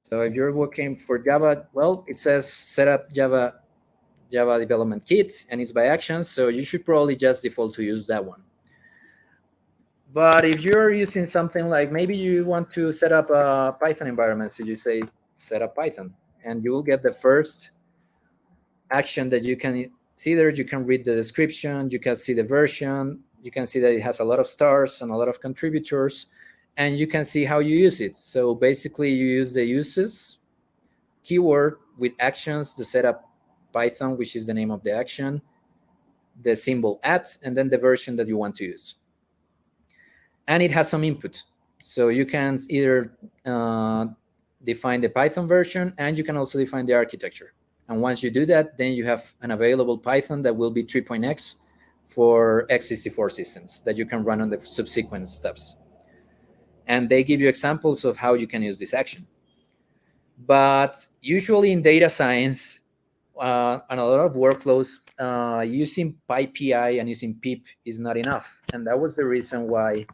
Speaker 1: So if you're working for Java, well, it says set up Java development kit, and it's by actions. So you should probably just default to use that one. But if you're using something like, maybe you want to set up a Python environment, so you say set up Python, and you will get the first action that you can see there. You can read the description, you can see the version, you can see that it has a lot of stars and a lot of contributors, and you can see how you use it. So basically, you use the uses keyword with actions to set up Python, which is the name of the action, the symbol @ and then the version that you want to use. And it has some input. So you can either define the Python version, and you can also define the architecture. And once you do that, then you have an available Python that will be 3.x for x64 systems that you can run on the subsequent steps. And they give you examples of how you can use this action. But usually in data science, and a lot of workflows, using PyPI and using pip is not enough. And that was the reason why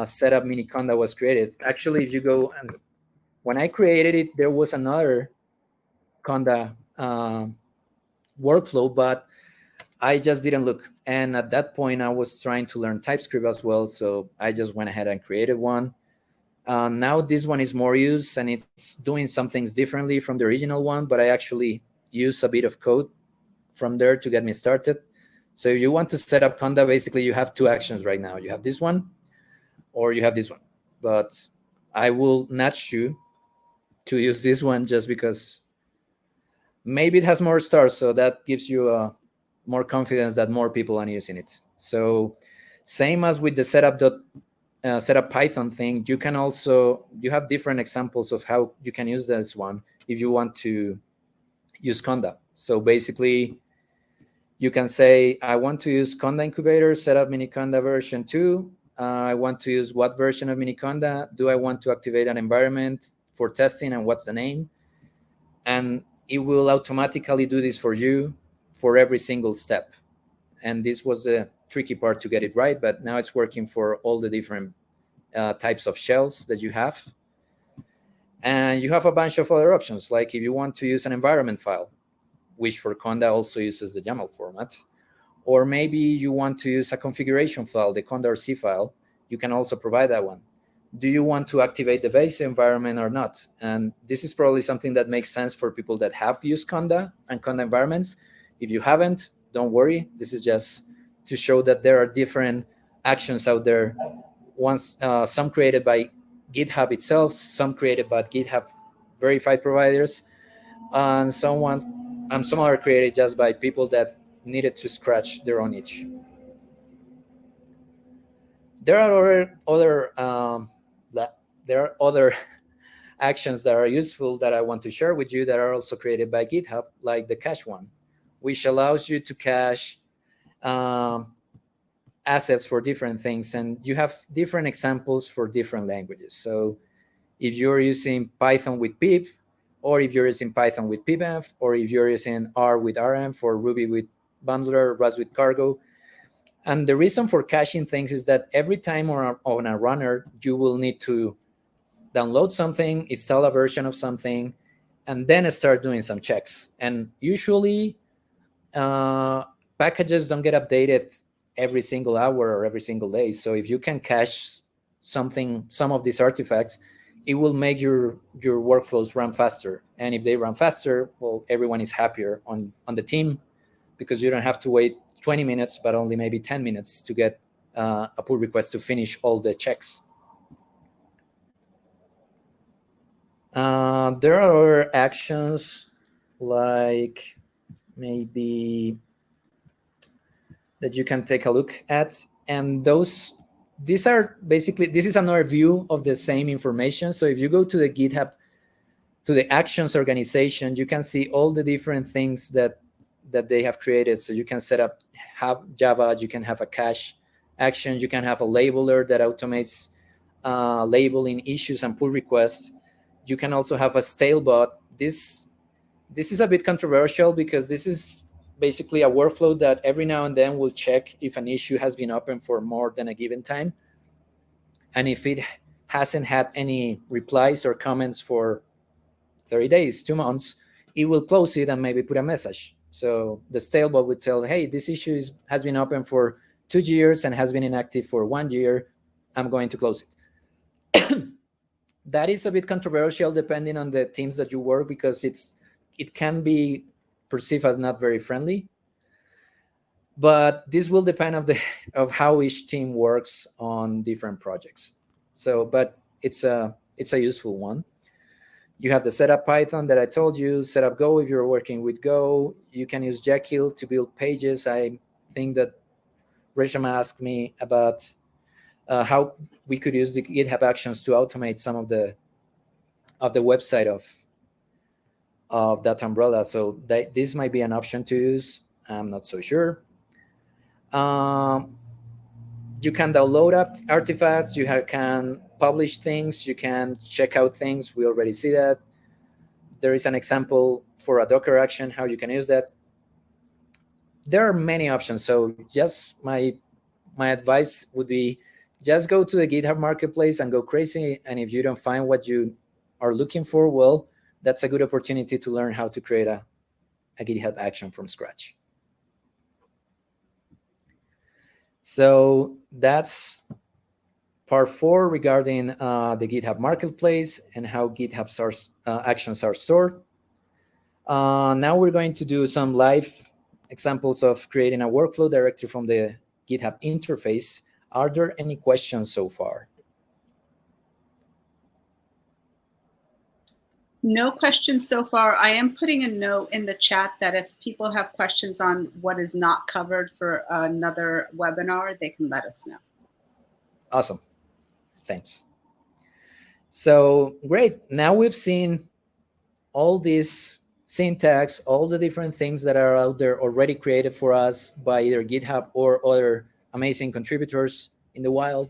Speaker 1: setup mini conda was created. Actually, if you go, and when I created it, there was another conda workflow, but I just didn't look. And at that point, I was trying to learn TypeScript as well. So I just went ahead and created one. Now this one is more used, and it's doing some things differently from the original one, but I actually use a bit of code from there to get me started. So if you want to set up conda, basically you have two actions right now. You have this one, or you have this one. But I will nudge you to use this one just because maybe it has more stars, so that gives you more confidence that more people are using it. So same as with the setup Python thing, you can also, you have different examples of how you can use this one if you want to use conda. So basically, you can say, I want to use conda incubator, setup mini conda version 2. I want to use what version of mini conda? Do I want to activate an environment for testing, and what's the name? And it will automatically do this for you for every single step. And this was the tricky part to get it right, but now it's working for all the different types of shells that you have. And you have a bunch of other options, like if you want to use an environment file, which for conda also uses the YAML format, or maybe you want to use a configuration file, the conda.rc file, you can also provide that one. Do you want to activate the base environment or not? And this is probably something that makes sense for people that have used conda and conda environments. If you haven't, don't worry. This is just to show that there are different actions out there. Some created by GitHub itself, some created by GitHub verified providers, and some are created just by people that needed to scratch their own itch. There are other actions that are useful that I want to share with you that are also created by GitHub, like the cache one, which allows you to cache assets for different things. And you have different examples for different languages. So if you're using Python with pip, or if you're using Python with pipenv, or if you're using R with rm, or Ruby with bundler, Rust with cargo. And the reason for caching things is that every time on a runner, you will need to download something, install a version of something, and then start doing some checks. And usually, packages don't get updated every single hour or every single day. So if you can cache some of these artifacts, it will make your workflows run faster. And if they run faster, well, everyone is happier on the team, because you don't have to wait 20 minutes, but only maybe 10 minutes to get a pull request to finish all the checks. There are other actions, like maybe that you can take a look at. And these are basically, this is another view of the same information. So if you go to the GitHub, to the Actions organization, you can see all the different things that they have created. So you can have Java, you can have a cache action, you can have a labeler that automates labeling issues and pull requests. You can also have a stale bot. This is a bit controversial, because this is basically a workflow that every now and then will check if an issue has been open for more than a given time. And if it hasn't had any replies or comments for 30 days, 2 months, it will close it and maybe put a message. So the stale bot would tell, hey, this issue has been open for 2 years and has been inactive for 1 year. I'm going to close it. That is a bit controversial depending on the teams that you work, because it can be perceived as not very friendly. But this will depend of how each team works on different projects. So, but it's a useful one. You have the setup Python that I told you, setup Go if you're working with Go. You can use Jekyll to build pages. I think that Reshama asked me about how we could use the GitHub Actions to automate some of the website of that umbrella. So this might be an option to use. I'm not so sure. You can download artifacts. You can publish things. You can check out things. We already see that. There is an example for a Docker action, how you can use that. There are many options. So just my advice would be just go to the GitHub Marketplace and go crazy. And if you don't find what you are looking for, well, that's a good opportunity to learn how to create a GitHub action from scratch. So that's part 4 regarding the GitHub Marketplace and how GitHub actions are stored. Now we're going to do some live examples of creating a workflow directly from the GitHub interface. Are there any questions so far?
Speaker 2: No questions so far. I am putting a note in the chat that if people have questions on what is not covered for another webinar, they can let us know.
Speaker 1: Awesome. Thanks. So great. Now we've seen all this syntax, all the different things that are out there already created for us by either GitHub or other amazing contributors in the wild.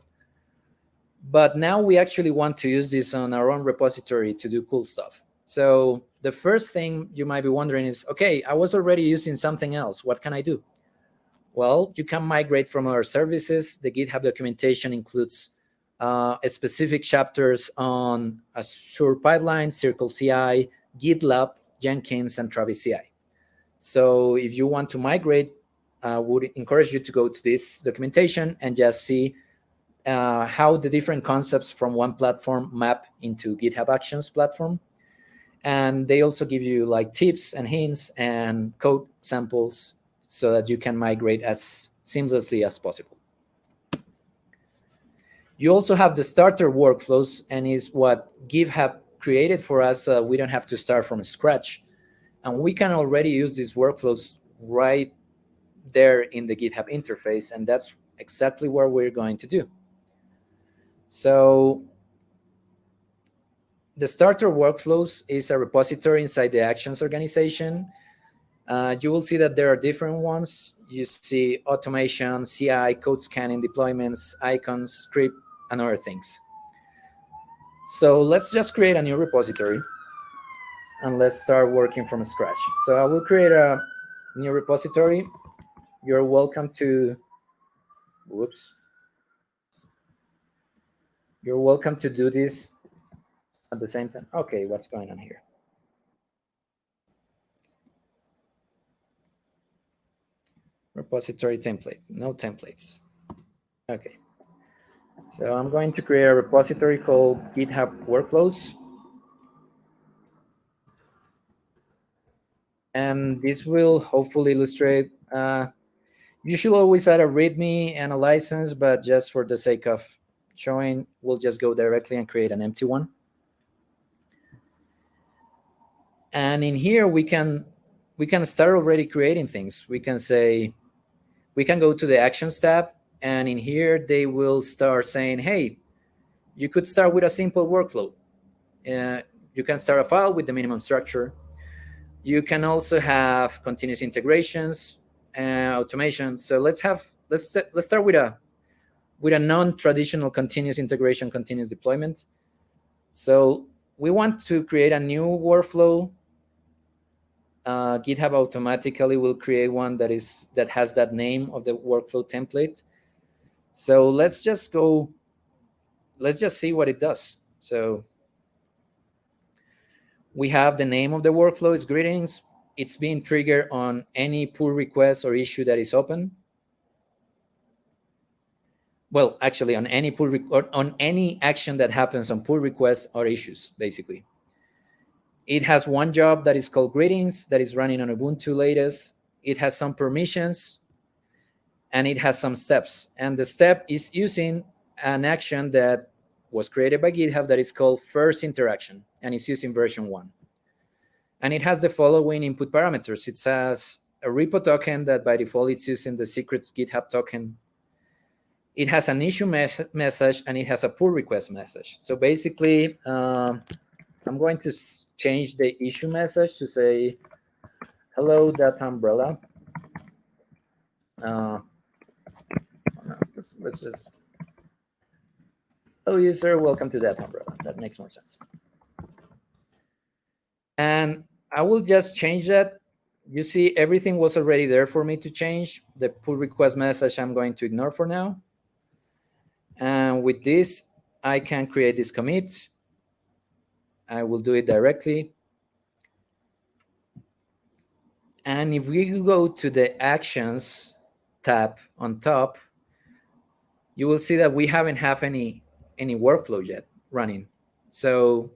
Speaker 1: But now we actually want to use this on our own repository to do cool stuff. So the first thing you might be wondering is, okay, I was already using something else. What can I do? Well, you can migrate from our services. The GitHub documentation includes specific chapters on Azure Pipelines, CircleCI, GitLab, Jenkins, and Travis CI. So if you want to migrate, I would encourage you to go to this documentation and just see how the different concepts from one platform map into GitHub Actions platform. And they also give you like tips and hints and code samples so that you can migrate as seamlessly as possible. You also have the starter workflows, and is what GitHub created for us. We don't have to start from scratch. And we can already use these workflows right there in the GitHub interface, and that's exactly what we're going to do. So the starter workflows is a repository inside the Actions organization. You will see that there are different ones. You see automation, CI, code scanning, deployments, icons, script, and other things. So let's just create a new repository and let's start working from scratch. So I will create a new repository. You're welcome to, whoops. You're welcome to do this at the same time. Okay, what's going on here? Repository template, no templates. Okay. So I'm going to create a repository called GitHub Workflows. And this will hopefully illustrate, you should always add a README and a license, but just for the sake of showing, we'll just go directly and create an empty one. And in here, we can start already creating things. We can say, we can go to the Actions tab, and in here, they will start saying, hey, you could start with a simple workflow. You can start a file with the minimum structure. You can also have continuous integrations and automation. So let's start with a non-traditional continuous integration, continuous deployment. So we want to create a new workflow. GitHub automatically will create one that has that name of the workflow template. So let's just see what it does. So we have the name of the workflow is greetings. It's being triggered on any pull request or issue that is open. Well, actually, on any on any action that happens on pull requests or issues, basically. It has one job that is called greetings that is running on Ubuntu latest. It has some permissions, and it has some steps. And the step is using an action that was created by GitHub that is called first interaction, and it's using version 1. And it has the following input parameters. It has a repo token that by default it's using the secrets GitHub token. It has an issue message, and it has a pull request message. So basically, I'm going to change the issue message to say, hello, data umbrella. Let's just, hello, user, welcome to data umbrella. That makes more sense. And I will just change that. You see, everything was already there for me to change. The pull request message I'm going to ignore for now. And with this, I can create this commit. I will do it directly. And if we go to the Actions tab on top, you will see that we haven't have any workflow yet running. So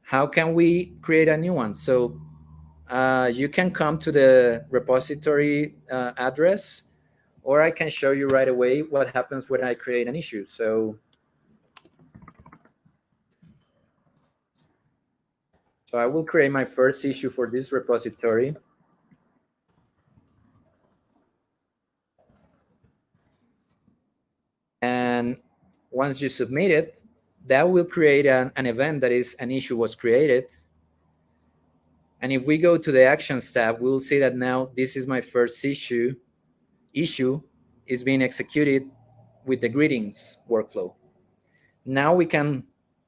Speaker 1: how can we create a new one? So you can come to the repository address, or I can show you right away what happens when I create an issue. So I will create my first issue for this repository. And once you submit it, that will create an event that is an issue was created. And if we go to the Actions tab, we'll see that now this is my first issue. Issue is being executed with the greetings workflow. Now we can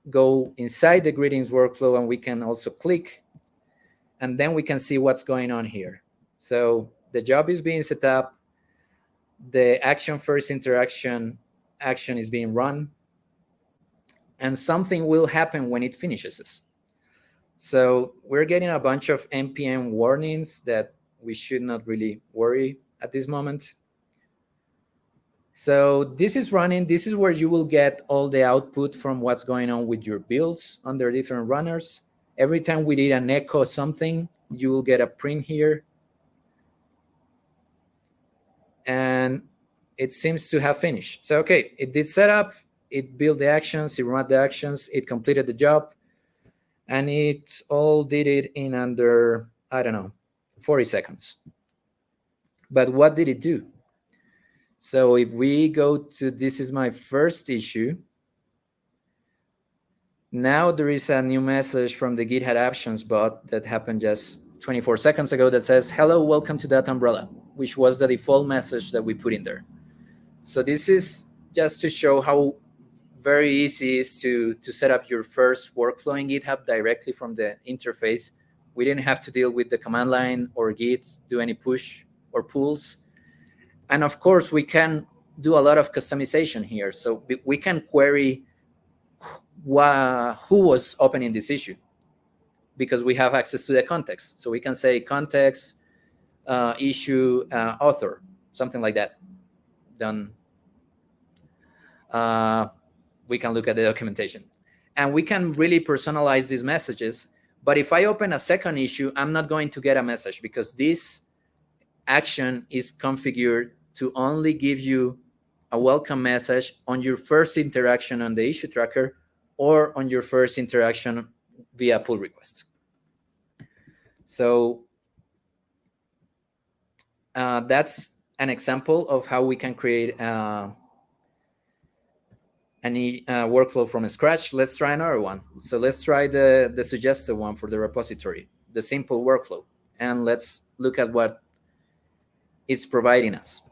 Speaker 1: go inside the greetings workflow, and we can also click, and then we can see what's going on here. So the job is being set up. The action first interaction action is being run, and something will happen when it finishes. So we're getting a bunch of NPM warnings that we should not really worry at this moment. So this is running. This is where you will get all the output from what's going on with your builds under different runners. Every time we did an echo something, you will get a print here. And it seems to have finished. So, okay, it did setup, it built the actions, it ran the actions, it completed the job, and it all did it in under, I don't know, 40 seconds. But what did it do? So if we go to, this is my first issue. Now there is a new message from the GitHub Actions bot that happened just 24 seconds ago that says, hello, welcome to that umbrella, which was the default message that we put in there. So this is just to show how very easy it is to set up your first workflow in GitHub directly from the interface. We didn't have to deal with the command line or Git, do any push or pulls. And of course, we can do a lot of customization here. So we can query who was opening this issue, because we have access to the context. So we can say context, issue, author, something like that. Done. We can look at the documentation. And we can really personalize these messages. But if I open a second issue, I'm not going to get a message, because this action is configured to only give you a welcome message on your first interaction on the issue tracker, or on your first interaction via pull request. So that's an example of how we can create any workflow from scratch. Let's try another one. So let's try the suggested one for the repository, the simple workflow. And let's look at what it's providing us.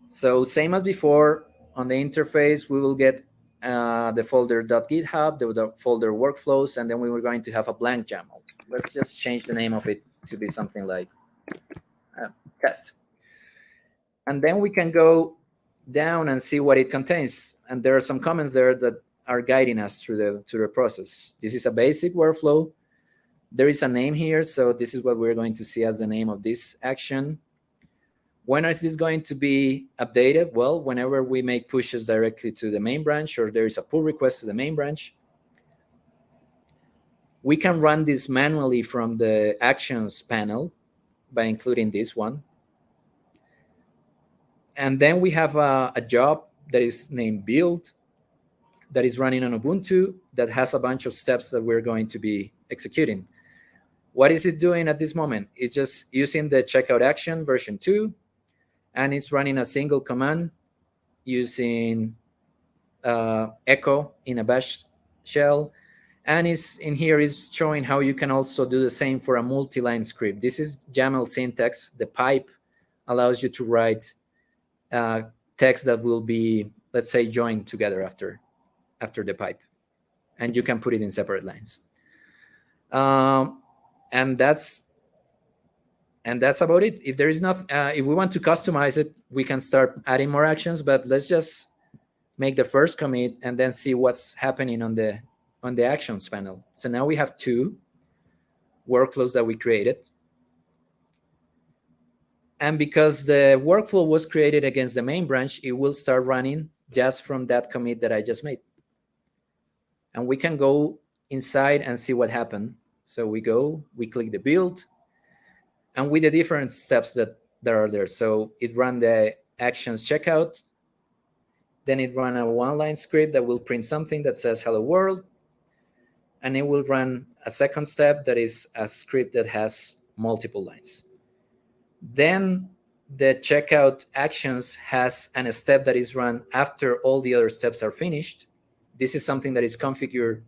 Speaker 1: So same as before, on the interface, we will get the folder .github, the folder workflows, and then we were going to have a blank YAML. Let's just change the name of it to be something like test. And then we can go down and see what it contains. And there are some comments there that are guiding us through the process. This is a basic workflow. There is a name here, so this is what we're going to see as the name of this action. When is this going to be updated? Well, whenever we make pushes directly to the main branch, or there is a pull request to the main branch. We can run this manually from the Actions panel by including this one. And then we have a job that is named build, that is running on Ubuntu, that has a bunch of steps that we're going to be executing. What is it doing at this moment? It's just using the checkout action version 2, and it's running a single command using echo in a bash shell. And it's in here is showing how you can also do the same for a multi-line script. This is YAML syntax. The pipe allows you to write text that will be, let's say, joined together after the pipe, and you can put it in separate lines. And that's about it. If there is not, if we want to customize it, we can start adding more actions. But let's just make the first commit and then see what's happening on the actions panel. So now we have 2 workflows that we created. And because the workflow was created against the main branch, it will start running just from that commit that I just made. And we can go inside and see what happened. So we click the build, and with the different steps that are there. So it ran the actions checkout. Then it ran a 1-line script that will print something that says hello world. And it will run a second step that is a script that has multiple lines. Then the checkout actions has a step that is run after all the other steps are finished. This is something that is configured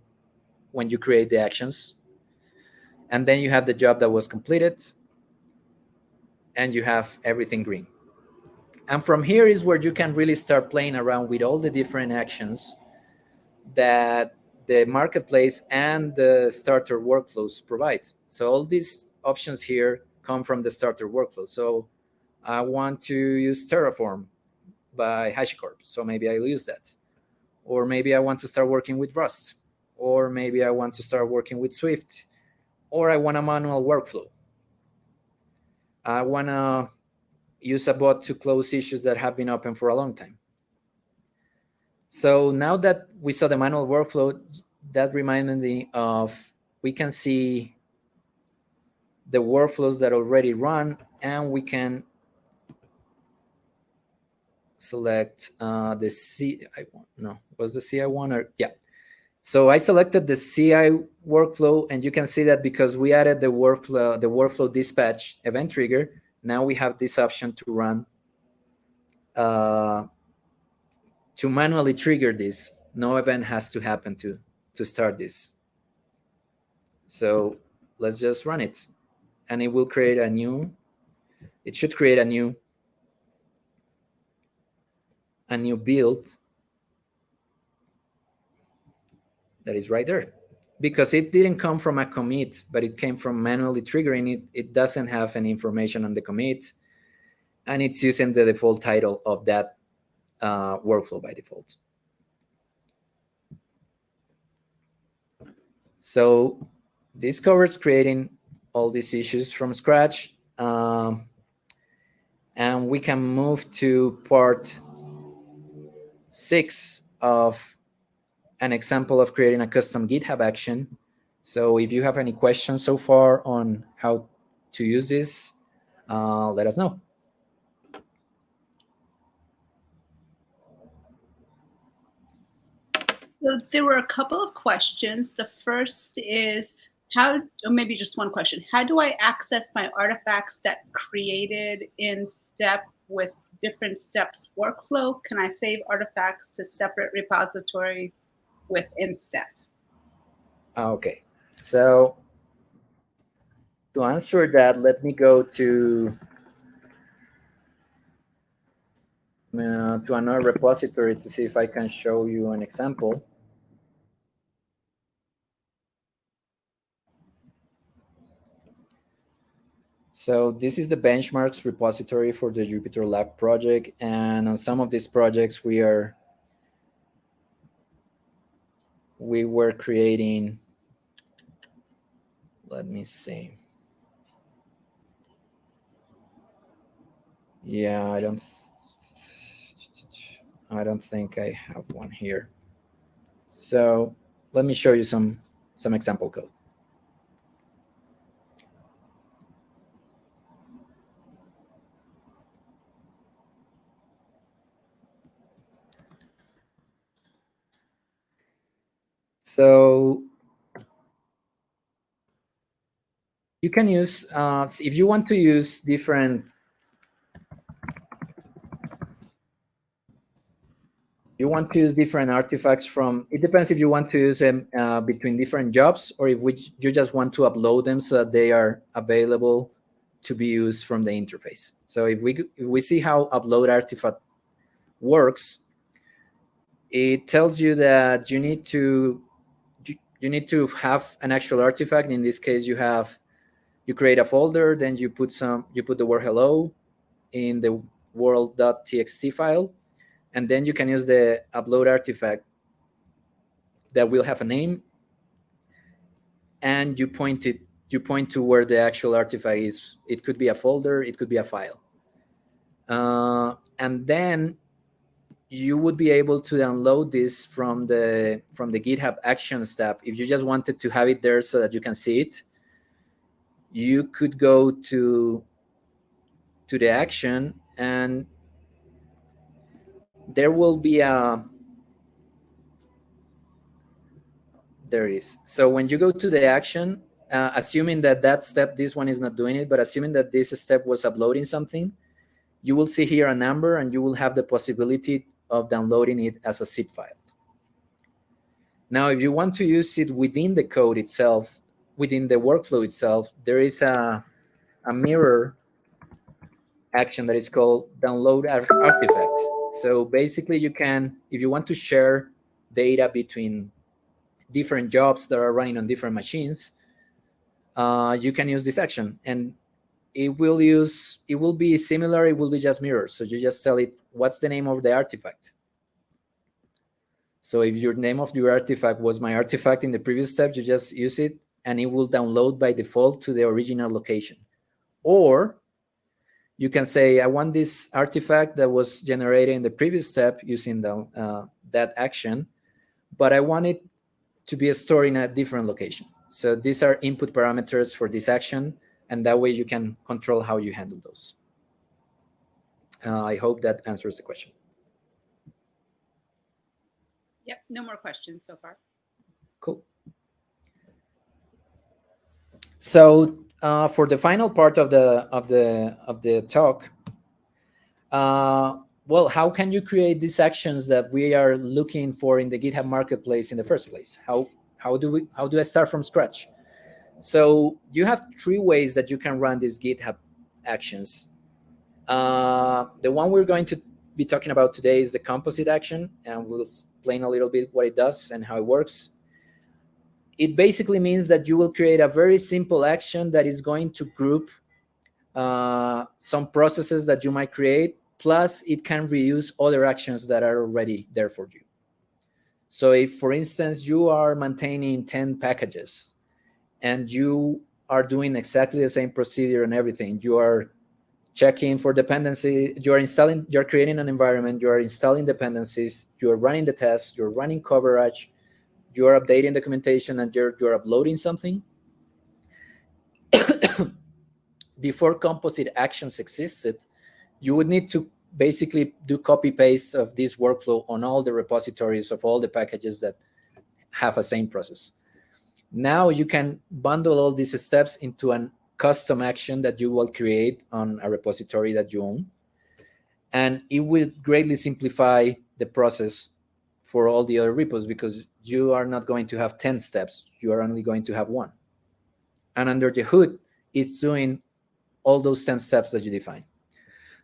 Speaker 1: when you create the actions. And then you have the job that was completed, and you have everything green. And from here is where you can really start playing around with all the different actions that the marketplace and the starter workflows provide. So all these options here come from the starter workflow. So I want to use Terraform by HashiCorp, so maybe I'll use that. Or maybe I want to start working with Rust. Or maybe I want to start working with Swift. Or I want a manual workflow. I want to use a bot to close issues that have been open for a long time. So now that we saw the manual workflow, that reminded me of, we can see the workflows that already run, and we can select the CI one. No, was the CI one? Or yeah. So I selected the CI workflow, and you can see that because we added the workflow dispatch event trigger, now we have this option to run, to manually trigger this. No event has to happen to start this. So let's just run it, and it will create a new, it should create a new build that is right there. Because it didn't come from a commit, but it came from manually triggering it. It doesn't have any information on the commit, and it's using the default title of that workflow by default. So this covers creating all these issues from scratch. And we can move to part 6 of an example of creating a custom GitHub action. So if you have any questions so far on how to use this, let us know.
Speaker 2: So there were a couple of questions. The first is, or maybe just one question. How do I access my artifacts that created in step with different steps workflow? Can I save artifacts to separate repository within step?
Speaker 1: Okay, so to answer that, let me go to another repository to see if I can show you an example. So this is the benchmarks repository for the Jupyter Lab project. And on some of these projects, we were creating, let me see. Yeah, I don't think I have one here. So let me show you some example code. So you can use, if you want to use different, artifacts from, it depends if you want to use them between different jobs, or if you just want to upload them so that they are available to be used from the interface. So if we see how upload artifact works, it tells you that you need to have an actual artifact. In this case, you create a folder, then you put the word hello in the world.txt file, and then you can use the upload artifact that will have a name, and you point to where the actual artifact is. It could be a folder, it could be a file, and then you would be able to download this from the GitHub Actions tab. If you just wanted to have it there so that you can see it, you could go to the action, and there will be there it is. So when you go to the action, assuming that step, this one is not doing it, but assuming that this step was uploading something, you will see here a number, and you will have the possibility of downloading it as a zip file. Now, if you want to use it within the code itself, within the workflow itself, there is a mirror action that is called download artifact. So basically, you can, if you want to share data between different jobs that are running on different machines, you can use this action, and it will be similar. It will be just mirrors. So you just tell it what's the name of the artifact. So if your name of your artifact was my artifact in the previous step, you just use it, and it will download by default to the original location. Or you can say, I want this artifact that was generated in the previous step using that action, but I want it to be stored in a different location. So these are input parameters for this action, and that way you can control how you handle those. I hope that answers the question.
Speaker 2: Yep, no more questions so far.
Speaker 1: Cool. So for the final part of the talk, well, how can you create these actions that we are looking for in the GitHub Marketplace in the first place? How do I start from scratch? So you have 3 ways that you can run these GitHub actions. The one we're going to be talking about today is the Composite action, and we'll explain a little bit what it does and how it works. It basically means that you will create a very simple action that is going to group some processes that you might create, plus it can reuse other actions that are already there for you. So if, for instance, you are maintaining 10 packages and you are doing exactly the same procedure and everything, you are checking for dependency, you're creating an environment, you are installing dependencies, you're running the tests, you're running coverage, you're updating documentation, and you're uploading something. Before Composite Actions existed, you would need to basically do copy-paste of this workflow on all the repositories of all the packages that have a same process. Now you can bundle all these steps into a custom action that you will create on a repository that you own. And it will greatly simplify the process for all the other repos, because you are not going to have 10 steps. You are only going to have 1. And under the hood, it's doing all those 10 steps that you define.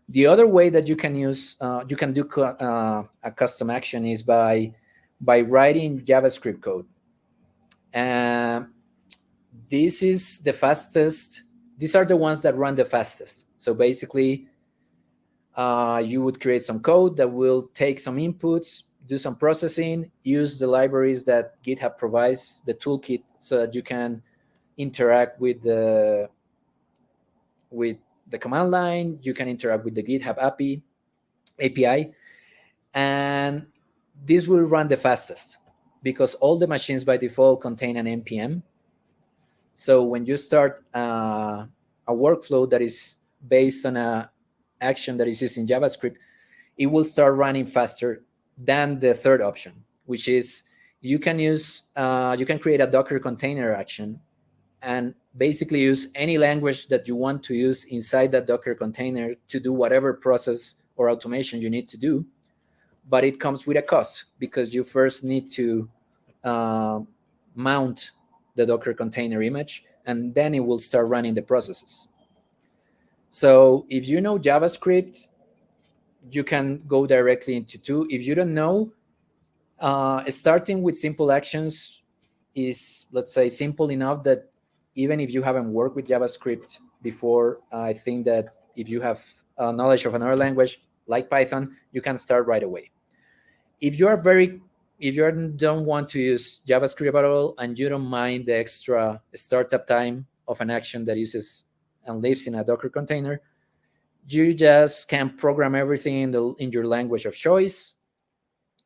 Speaker 1: The other way that you can use, you can do a custom action is by writing JavaScript code. This is the fastest. These are the ones that run the fastest. So basically, you would create some code that will take some inputs, do some processing, use the libraries that GitHub provides, the toolkit, so that you can interact with the command line. You can interact with the GitHub API, and this will run the fastest because all the machines by default contain an NPM. So when you start a workflow that is based on an action that is using JavaScript, it will start running faster than the third option, which is you can create a Docker container action and basically use any language that you want to use inside that Docker container to do whatever process or automation you need to do. But it comes with a cost because you first need to mount the Docker container image, and then it will start running the processes. So if you know JavaScript, you can go directly into 2. If you don't know, starting with simple actions is, let's say, simple enough that even if you haven't worked with JavaScript before, I think that if you have knowledge of another language like Python, you can start right away. If you don't want to use JavaScript at all and you don't mind the extra startup time of an action that uses and lives in a Docker container, you just can program everything in your language of choice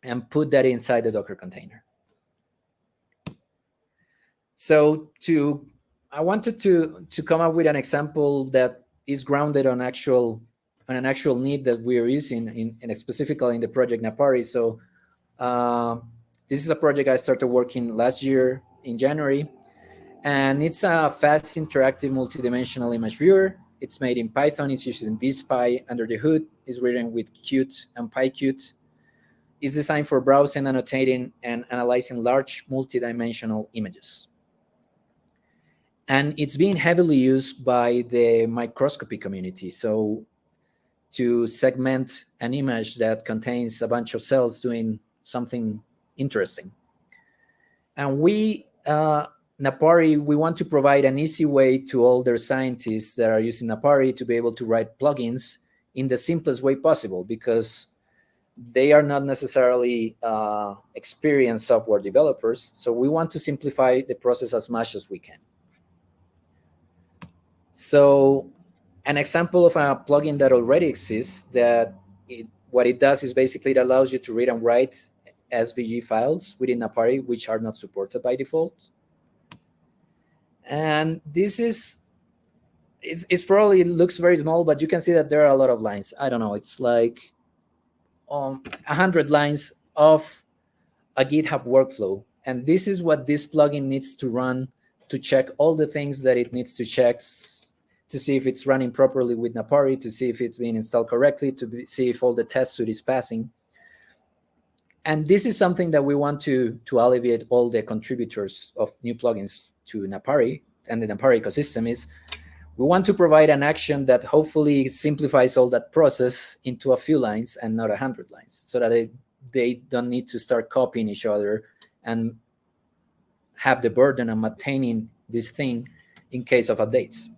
Speaker 1: and put that inside the Docker container. So I wanted to come up with an example that is grounded on an actual need that we are using specifically in the project Napari. So this is a project I started working last year in January, and it's a fast interactive multidimensional image viewer. It's made in Python. It's using vSpy under the hood. It's written with Qt and PyQt. It's designed for browsing, annotating, and analyzing large multidimensional images. And it's being heavily used by the microscopy community. So to segment an image that contains a bunch of cells doing something interesting. And we, Napari, we want to provide an easy way to all their scientists that are using Napari to be able to write plugins in the simplest way possible, because they are not necessarily experienced software developers. So we want to simplify the process as much as we can. So an example of a plugin that already exists, what it does is basically it allows you to read and write SVG files within Napari, which are not supported by default. And this is, it's probably, it looks very small, but you can see that there are a lot of lines. I don't know, it's like 100 lines of a GitHub workflow. And this is what this plugin needs to run to check all the things that it needs to check, to see if it's running properly with Napari, to see if it's being installed correctly, to see if all the test suite is passing. And this is something that we want to alleviate all the contributors of new plugins to Napari and the Napari ecosystem is we want to provide an action that hopefully simplifies all that process into a few lines and not 100 lines, so that they don't need to start copying each other and have the burden of maintaining this thing in case of updates.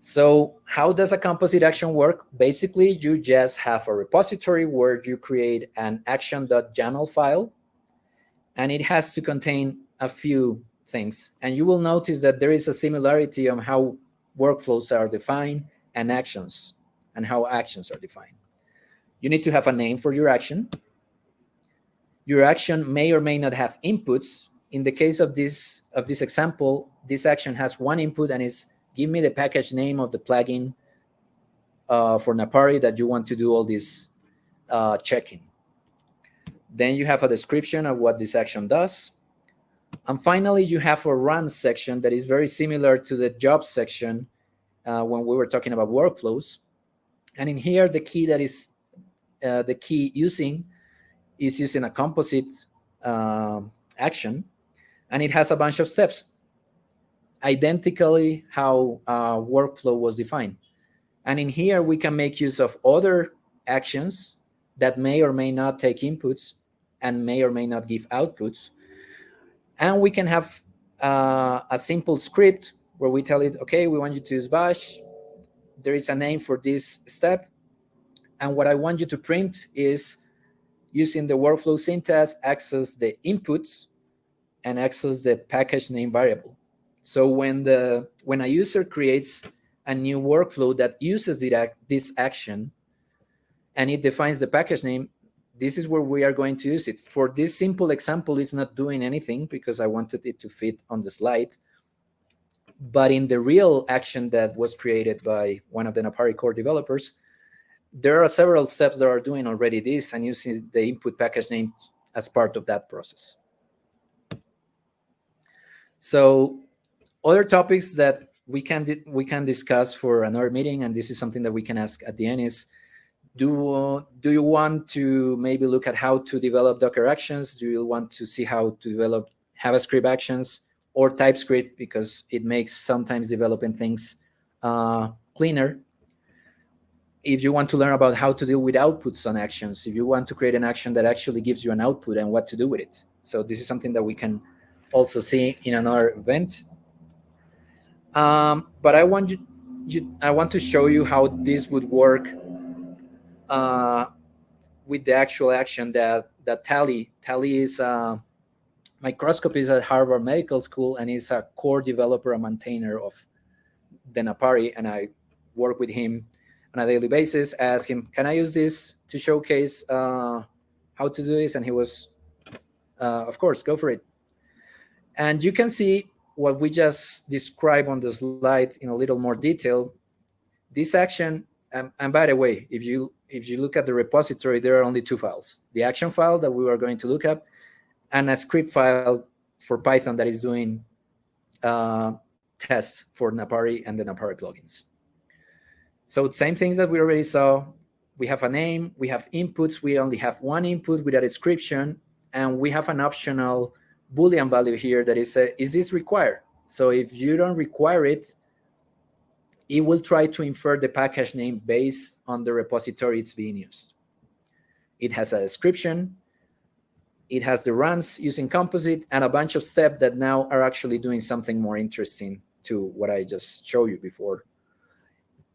Speaker 1: So how does a composite action work? Basically, you just have a repository where you create an action.yaml file, and it has to contain a few things. And you will notice that there is a similarity on how workflows are defined and how actions are defined. You need to have a name for your action. Your action may or may not have inputs. In the case of this example, this action has one input and is give me the package name of the plugin for Napari that you want to do all this checking. Then you have a description of what this action does. And finally, you have a run section that is very similar to the job section when we were talking about workflows. And in here, the key that is the key using is using a composite action, and it has a bunch of steps, identically how workflow was defined. And in here, we can make use of other actions that may or may not take inputs and may or may not give outputs. And we can have a simple script where we tell it, okay, we want you to use bash. There is a name for this step. And what I want you to print is using the workflow syntax, access the inputs and access the package name variable. So when a user creates a new workflow that uses this action and it defines the package name, this is where we are going to use it. For this simple example, it's not doing anything because I wanted it to fit on the slide. But in the real action that was created by one of the Napari core developers, there are several steps that are doing already this and using the input package name as part of that process. So other topics that we can discuss for another meeting, and this is something that we can ask at the end, is do you want to maybe look at how to develop Docker actions? Do you want to see how to develop JavaScript actions or TypeScript, because it makes sometimes developing things cleaner? If you want to learn about how to deal with outputs on actions, if you want to create an action that actually gives you an output and what to do with it. So this is something that we can also see in another event. But I want to show you how this would work with the actual action that Talley is microscopist at Harvard Medical School, and he's a core developer and maintainer of the Napari, and I work with him on a daily basis. I ask him, can I use this to showcase how to do this? And he was, of course, go for it. And you can see what we just described on the slide in a little more detail. This action, and by the way, if you look at the repository, there are only two files: the action file that we are going to look at, and a script file for Python that is doing tests for Napari and the Napari plugins. So same things that we already saw. We have a name, we have inputs, we only have one input with a description, and we have an optional Boolean value here that is this required? So if you don't require it, it will try to infer the package name based on the repository it's being used. It has a description, it has the runs using Composite, and a bunch of steps that now are actually doing something more interesting to what I just showed you before.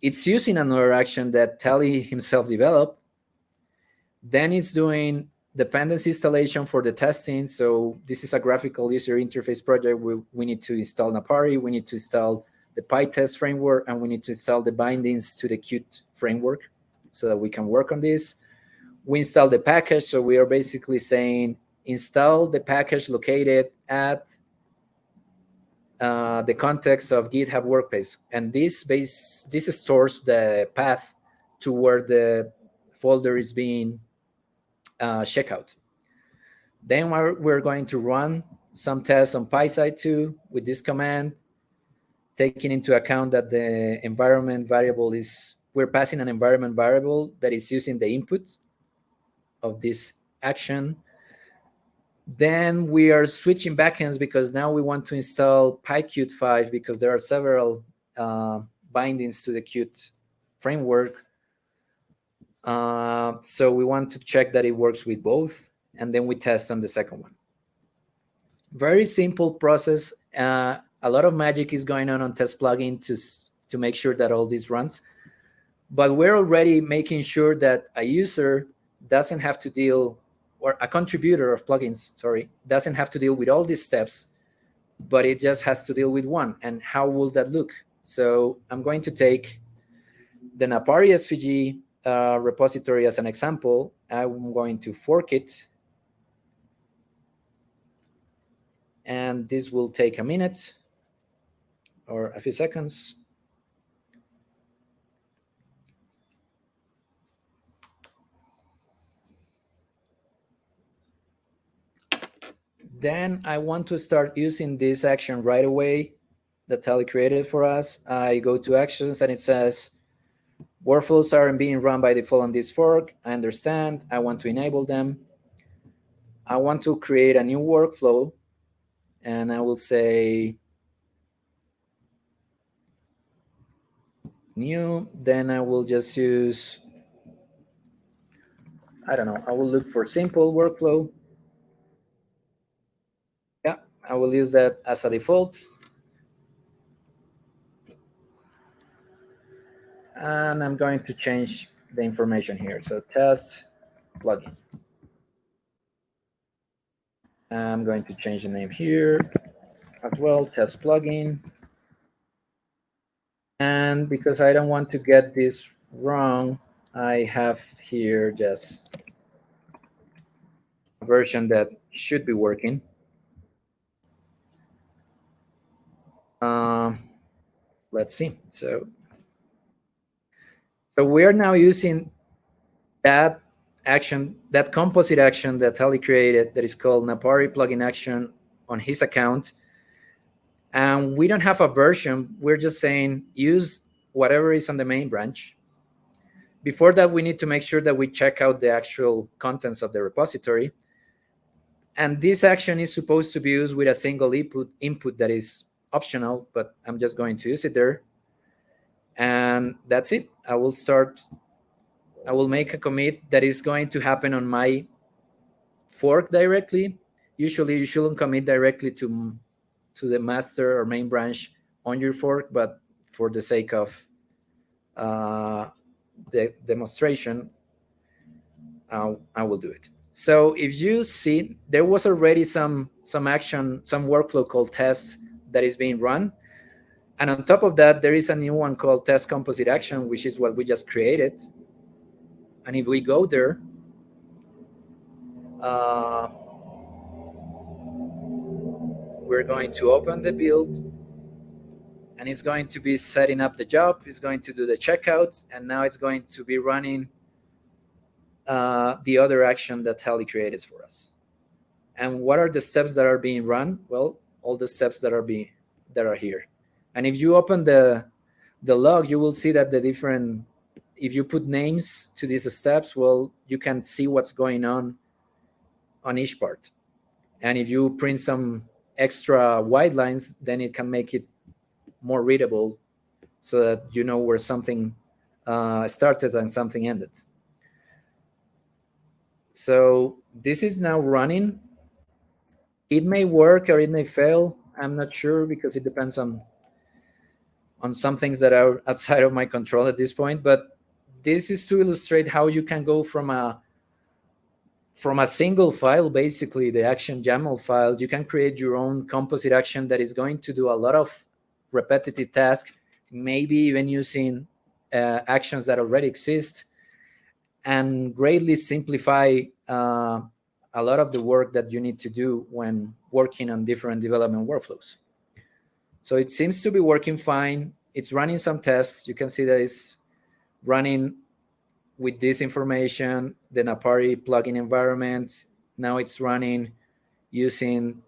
Speaker 1: It's using another action that Talley himself developed. Then it's doing dependency installation for the testing. So this is a graphical user interface project. We need to install Napari, we need to install the PyTest framework, and we need to install the bindings to the Qt framework so that we can work on this. We install the package, so we are basically saying install the package located at the context of GitHub Workspace, and this stores the path to where the folder is being checked out. Then we're going to run some tests on PySide too with this command, taking into account that the environment variable we're passing an environment variable that is using the input of this action. Then we are switching backends because now we want to install PyQt 5 because there are several bindings to the Qt framework. So we want to check that it works with both, and then we test on the second one. Very simple process. A lot of magic is going on test plugin to make sure that all this runs. But we're already making sure that a user doesn't have to deal, or a contributor of plugins, sorry, doesn't have to deal with all these steps, but it just has to deal with one. And how will that look? So I'm going to take the napari-svg repository as an example. I'm going to fork it. And this will take a minute or a few seconds. Then I want to start using this action right away that Talley created for us. I go to Actions and it says, workflows aren't being run by default on this fork. I understand. I want to enable them. I want to create a new workflow, and I will say new. Then I will just use, I don't know, I will look for simple workflow. Yeah, I will use that as a default. And I'm going to change the information here. So test plugin. I'm going to change the name here as well, test plugin. And because I don't want to get this wrong, I have here just a version that should be working. Let's see. So we are now using that action, that composite action that Talley created that is called Napari plugin action on his account. And we don't have a version. We're just saying use whatever is on the main branch. Before that, we need to make sure that we check out the actual contents of the repository. And this action is supposed to be used with a single input that is optional, but I'm just going to use it there. And that's it. I will make a commit that is going to happen on my fork directly. Usually you shouldn't commit directly to the master or main branch on your fork, but for the sake of the demonstration, I will do it. So if you see, there was already some action, some workflow called tests that is being run. And on top of that, there is a new one called test composite action, which is what we just created. And if we go there, we're going to open the build, and it's going to be setting up the job. It's going to do the checkout, and now it's going to be running the other action that Talley created for us. And what are the steps that are being run? Well, all the steps that are here. And if you open the log, you will see that the different, if you put names to these steps, well, you can see what's going on each part. And if you print some extra white lines, then it can make it more readable so that you know where something started and something ended. So this is now running. It may work or it may fail. I'm not sure because it depends on some things that are outside of my control at this point. But this is to illustrate how you can go from a single file, basically the action YAML file. You can create your own composite action that is going to do a lot of repetitive tasks, maybe even using actions that already exist, and greatly simplify a lot of the work that you need to do when working on different development workflows. So it seems to be working fine. It's running some tests. You can see that it's running with this information, the Napari plugin environment. Now it's running using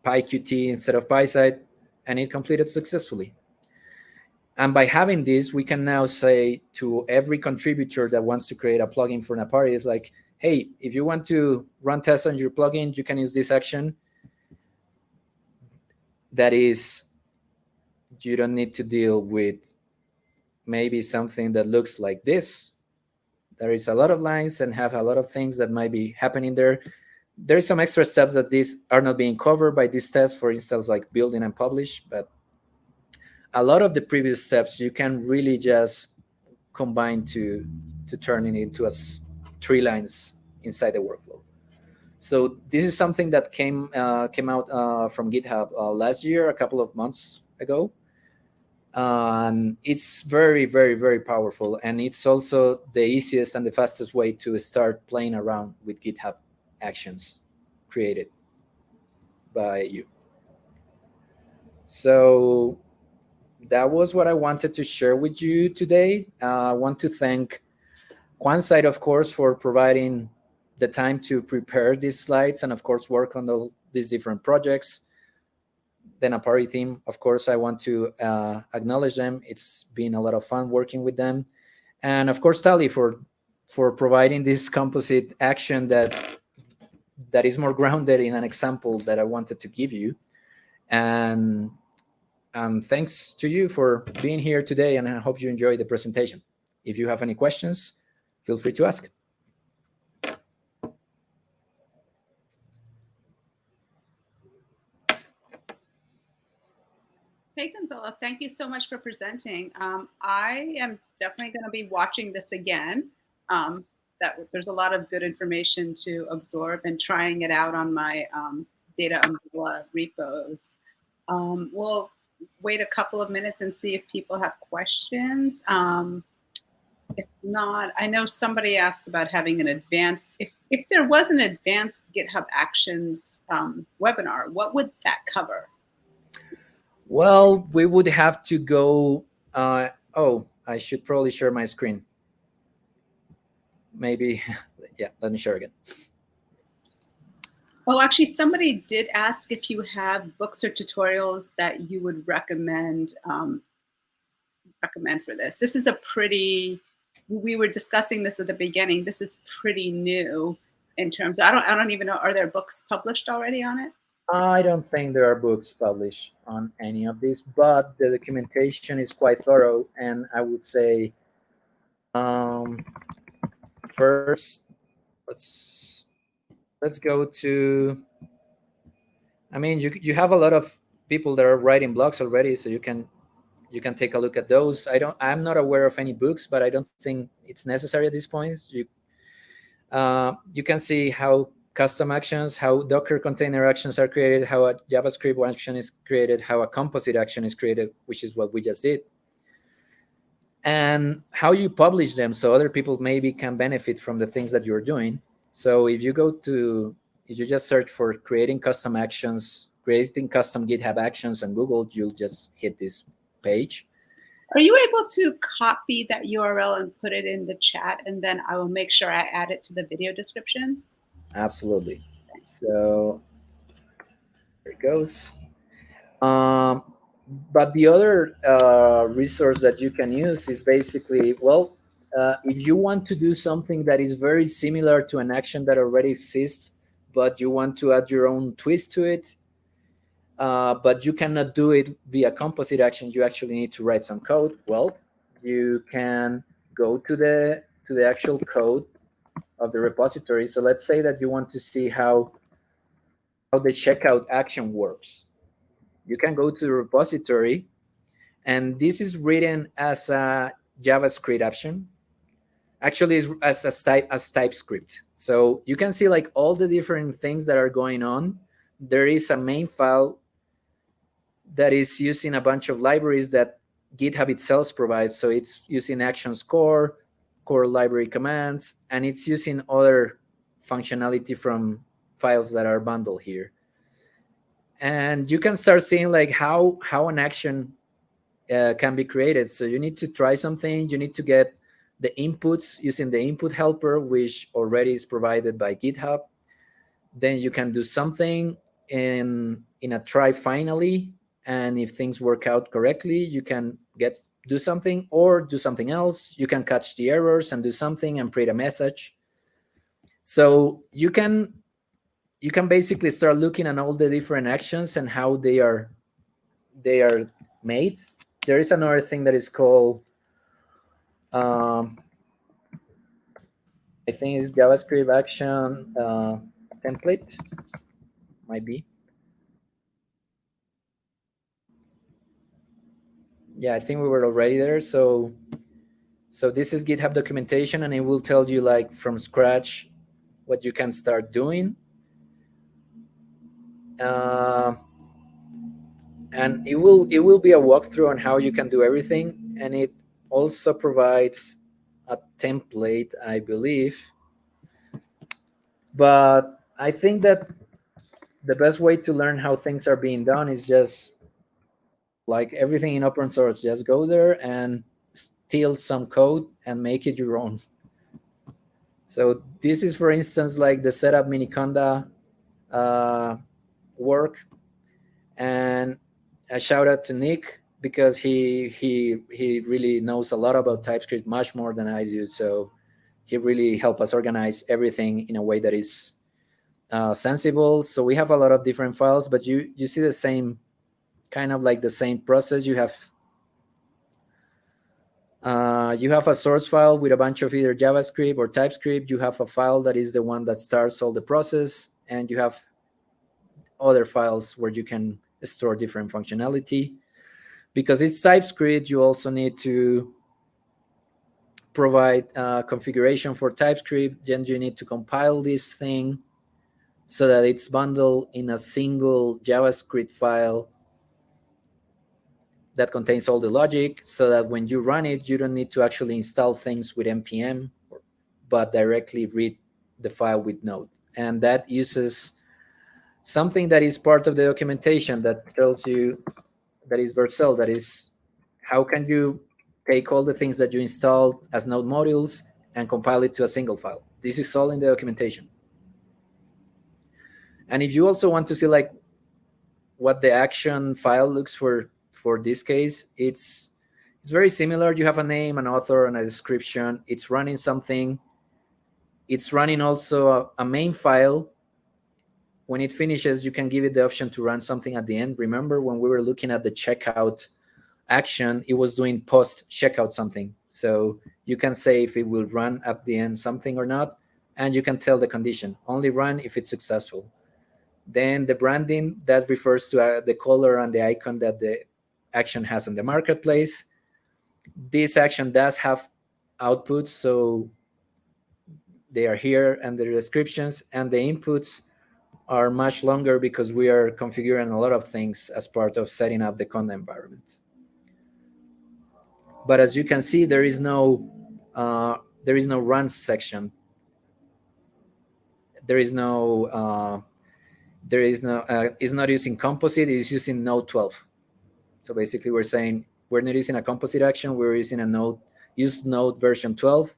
Speaker 1: PyQt instead of PySide, and it completed successfully. And by having this, we can now say to every contributor that wants to create a plugin for Napari, is like, hey, if you want to run tests on your plugin, you can use this action. That is, you don't need to deal with maybe something that looks like this. There is a lot of lines and have a lot of things that might be happening there. There's some extra steps that these are not being covered by this test, for instance, like building and publish, but a lot of the previous steps you can really just combine to turn it into 3 lines inside the workflow. So this is something that came out from GitHub last year, a couple of months ago. And it's very, very, very powerful. And it's also the easiest and the fastest way to start playing around with GitHub Actions created by you. So that was what I wanted to share with you today. I want to thank QuantSight, of course, for providing the time to prepare these slides and, of course, work on all these different projects. The Napari team, of course, I want to acknowledge them. It's been a lot of fun working with them. And, of course, Talley for providing this composite action that is more grounded in an example that I wanted to give you. And thanks to you for being here today, and I hope you enjoyed the presentation. If you have any questions, feel free to ask.
Speaker 2: Hey, Gonzalo, thank you so much for presenting. I am definitely going to be watching this again. There's a lot of good information to absorb and trying it out on my data umbrella repos. We'll wait a couple of minutes and see if people have questions. If not, I know somebody asked about having an advanced, if there was an advanced GitHub Actions webinar, what would that cover?
Speaker 1: Well, we would have to go, oh, I should probably share my screen. maybe, yeah, let me share again.
Speaker 2: Oh, actually, somebody did ask if you have books or tutorials that you would recommend for this. This is a pretty, we were discussing this at the beginning. This is pretty new in terms of, I don't even know, are there books published already on it?
Speaker 1: I don't think there are books published on any of these, but the documentation is quite thorough. And I would say, first, let's go to, I mean, you have a lot of people that are writing blogs already, so you can take a look at those. I'm not aware of any books, but I don't think it's necessary at this point. You can see how custom actions, how Docker container actions are created, how a JavaScript action is created, how a composite action is created, which is what we just did, and how you publish them so other people maybe can benefit from the things that you're doing. So if you just search for creating custom actions, creating custom GitHub actions on Google, you'll just hit this page.
Speaker 2: Are you able to copy that URL and put it in the chat, and then I will make sure I add it to the video description?
Speaker 1: Absolutely. So there it goes. But the other resource that you can use is basically, well, if you want to do something that is very similar to an action that already exists, but you want to add your own twist to it, but you cannot do it via composite action, you actually need to write some code. Well, you can go to the actual code of the repository. So let's say that you want to see how the checkout action works. You can go to the repository, and this is written as a JavaScript action. Actually, it's as TypeScript. So you can see like all the different things that are going on. There is a main file that is using a bunch of libraries that GitHub itself provides. So it's using actions core library commands, and it's using other functionality from files that are bundled here. And you can start seeing like how an action can be created. So you need to try something. You need to get the inputs using the input helper, which already is provided by GitHub. Then you can do something in a try finally. And if things work out correctly, you can do something or do something else. You can catch the errors and do something and print a message. So you can basically start looking at all the different actions and how they are made. There is another thing that is called, I think it's JavaScript action template, might be. Yeah, I think we were already there. So this is GitHub documentation, and it will tell you like from scratch what you can start doing. And it will be a walkthrough on how you can do everything, and it also provides a template, I believe. But I think that the best way to learn how things are being done is just like everything in open source, just go there and steal some code and make it your own. So this is, for instance, like the setup mini conda work, and a shout out to Nick, because he really knows a lot about TypeScript, much more than I do. So he really helped us organize everything in a way that is sensible. So we have a lot of different files, but you see the same kind of like the same process. You have a source file with a bunch of either JavaScript or TypeScript. You have a file that is the one that starts all the process, and you have other files where you can store different functionality. Because it's TypeScript, you also need to provide configuration for TypeScript. Then you need to compile this thing so that it's bundled in a single JavaScript file that contains all the logic, so that when you run it, you don't need to actually install things with npm, but directly read the file with Node. And that uses something that is part of the documentation that tells you, that is Vercel, that is how can you take all the things that you installed as Node modules and compile it to a single file. This is all in the documentation. And if you also want to see like what the action file looks for this case, it's very similar. You have a name, an author, and a description. It's running something. It's running also a main file. When it finishes, you can give it the option to run something at the end. Remember when we were looking at the checkout action, it was doing post checkout something. So you can say if it will run at the end something or not, and you can tell the condition, only run if it's successful. Then the branding, that refers to the color and the icon that the action has on the marketplace. This action does have outputs, so they are here, and the descriptions, and the inputs are much longer because we are configuring a lot of things as part of setting up the conda environment. But as you can see, there is no run section. It's not using Composite. It's using Node 12. So basically, we're saying we're not using a Composite action. We're using a Node version 12.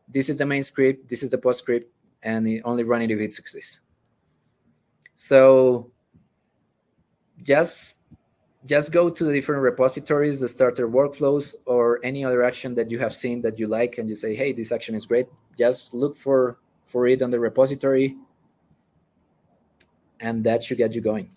Speaker 1: This is the main script. This is the postscript, and it only run it if it succeeds. So just go to the different repositories, the starter workflows, or any other action that you have seen that you like, and you say, hey, this action is great. Just look for it on the repository, and that should get you going.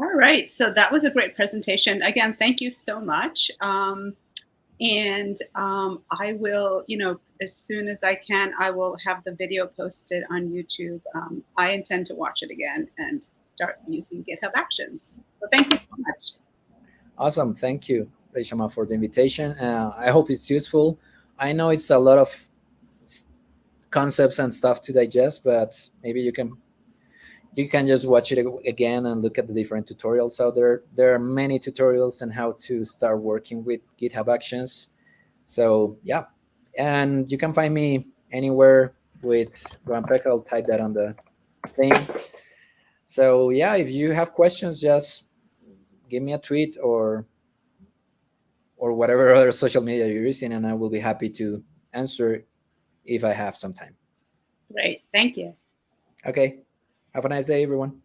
Speaker 2: All right, so that was a great presentation. Again, thank you so much. I will, as soon as I can, I will have the video posted on YouTube. I intend to watch it again and start using GitHub Actions. So thank you so much.
Speaker 1: Awesome. Thank you, Reshama, for the invitation. I hope it's useful. I know it's a lot of concepts and stuff to digest, but maybe you can just watch it again and look at the different tutorials out there. There are many tutorials on how to start working with GitHub Actions. So yeah, and you can find me anywhere with Rampek. I'll type that on the thing. So yeah, if you have questions, just give me a tweet or whatever other social media you're using, and I will be happy to answer if I have some time.
Speaker 2: Great, thank you.
Speaker 1: Okay, have a nice day, everyone.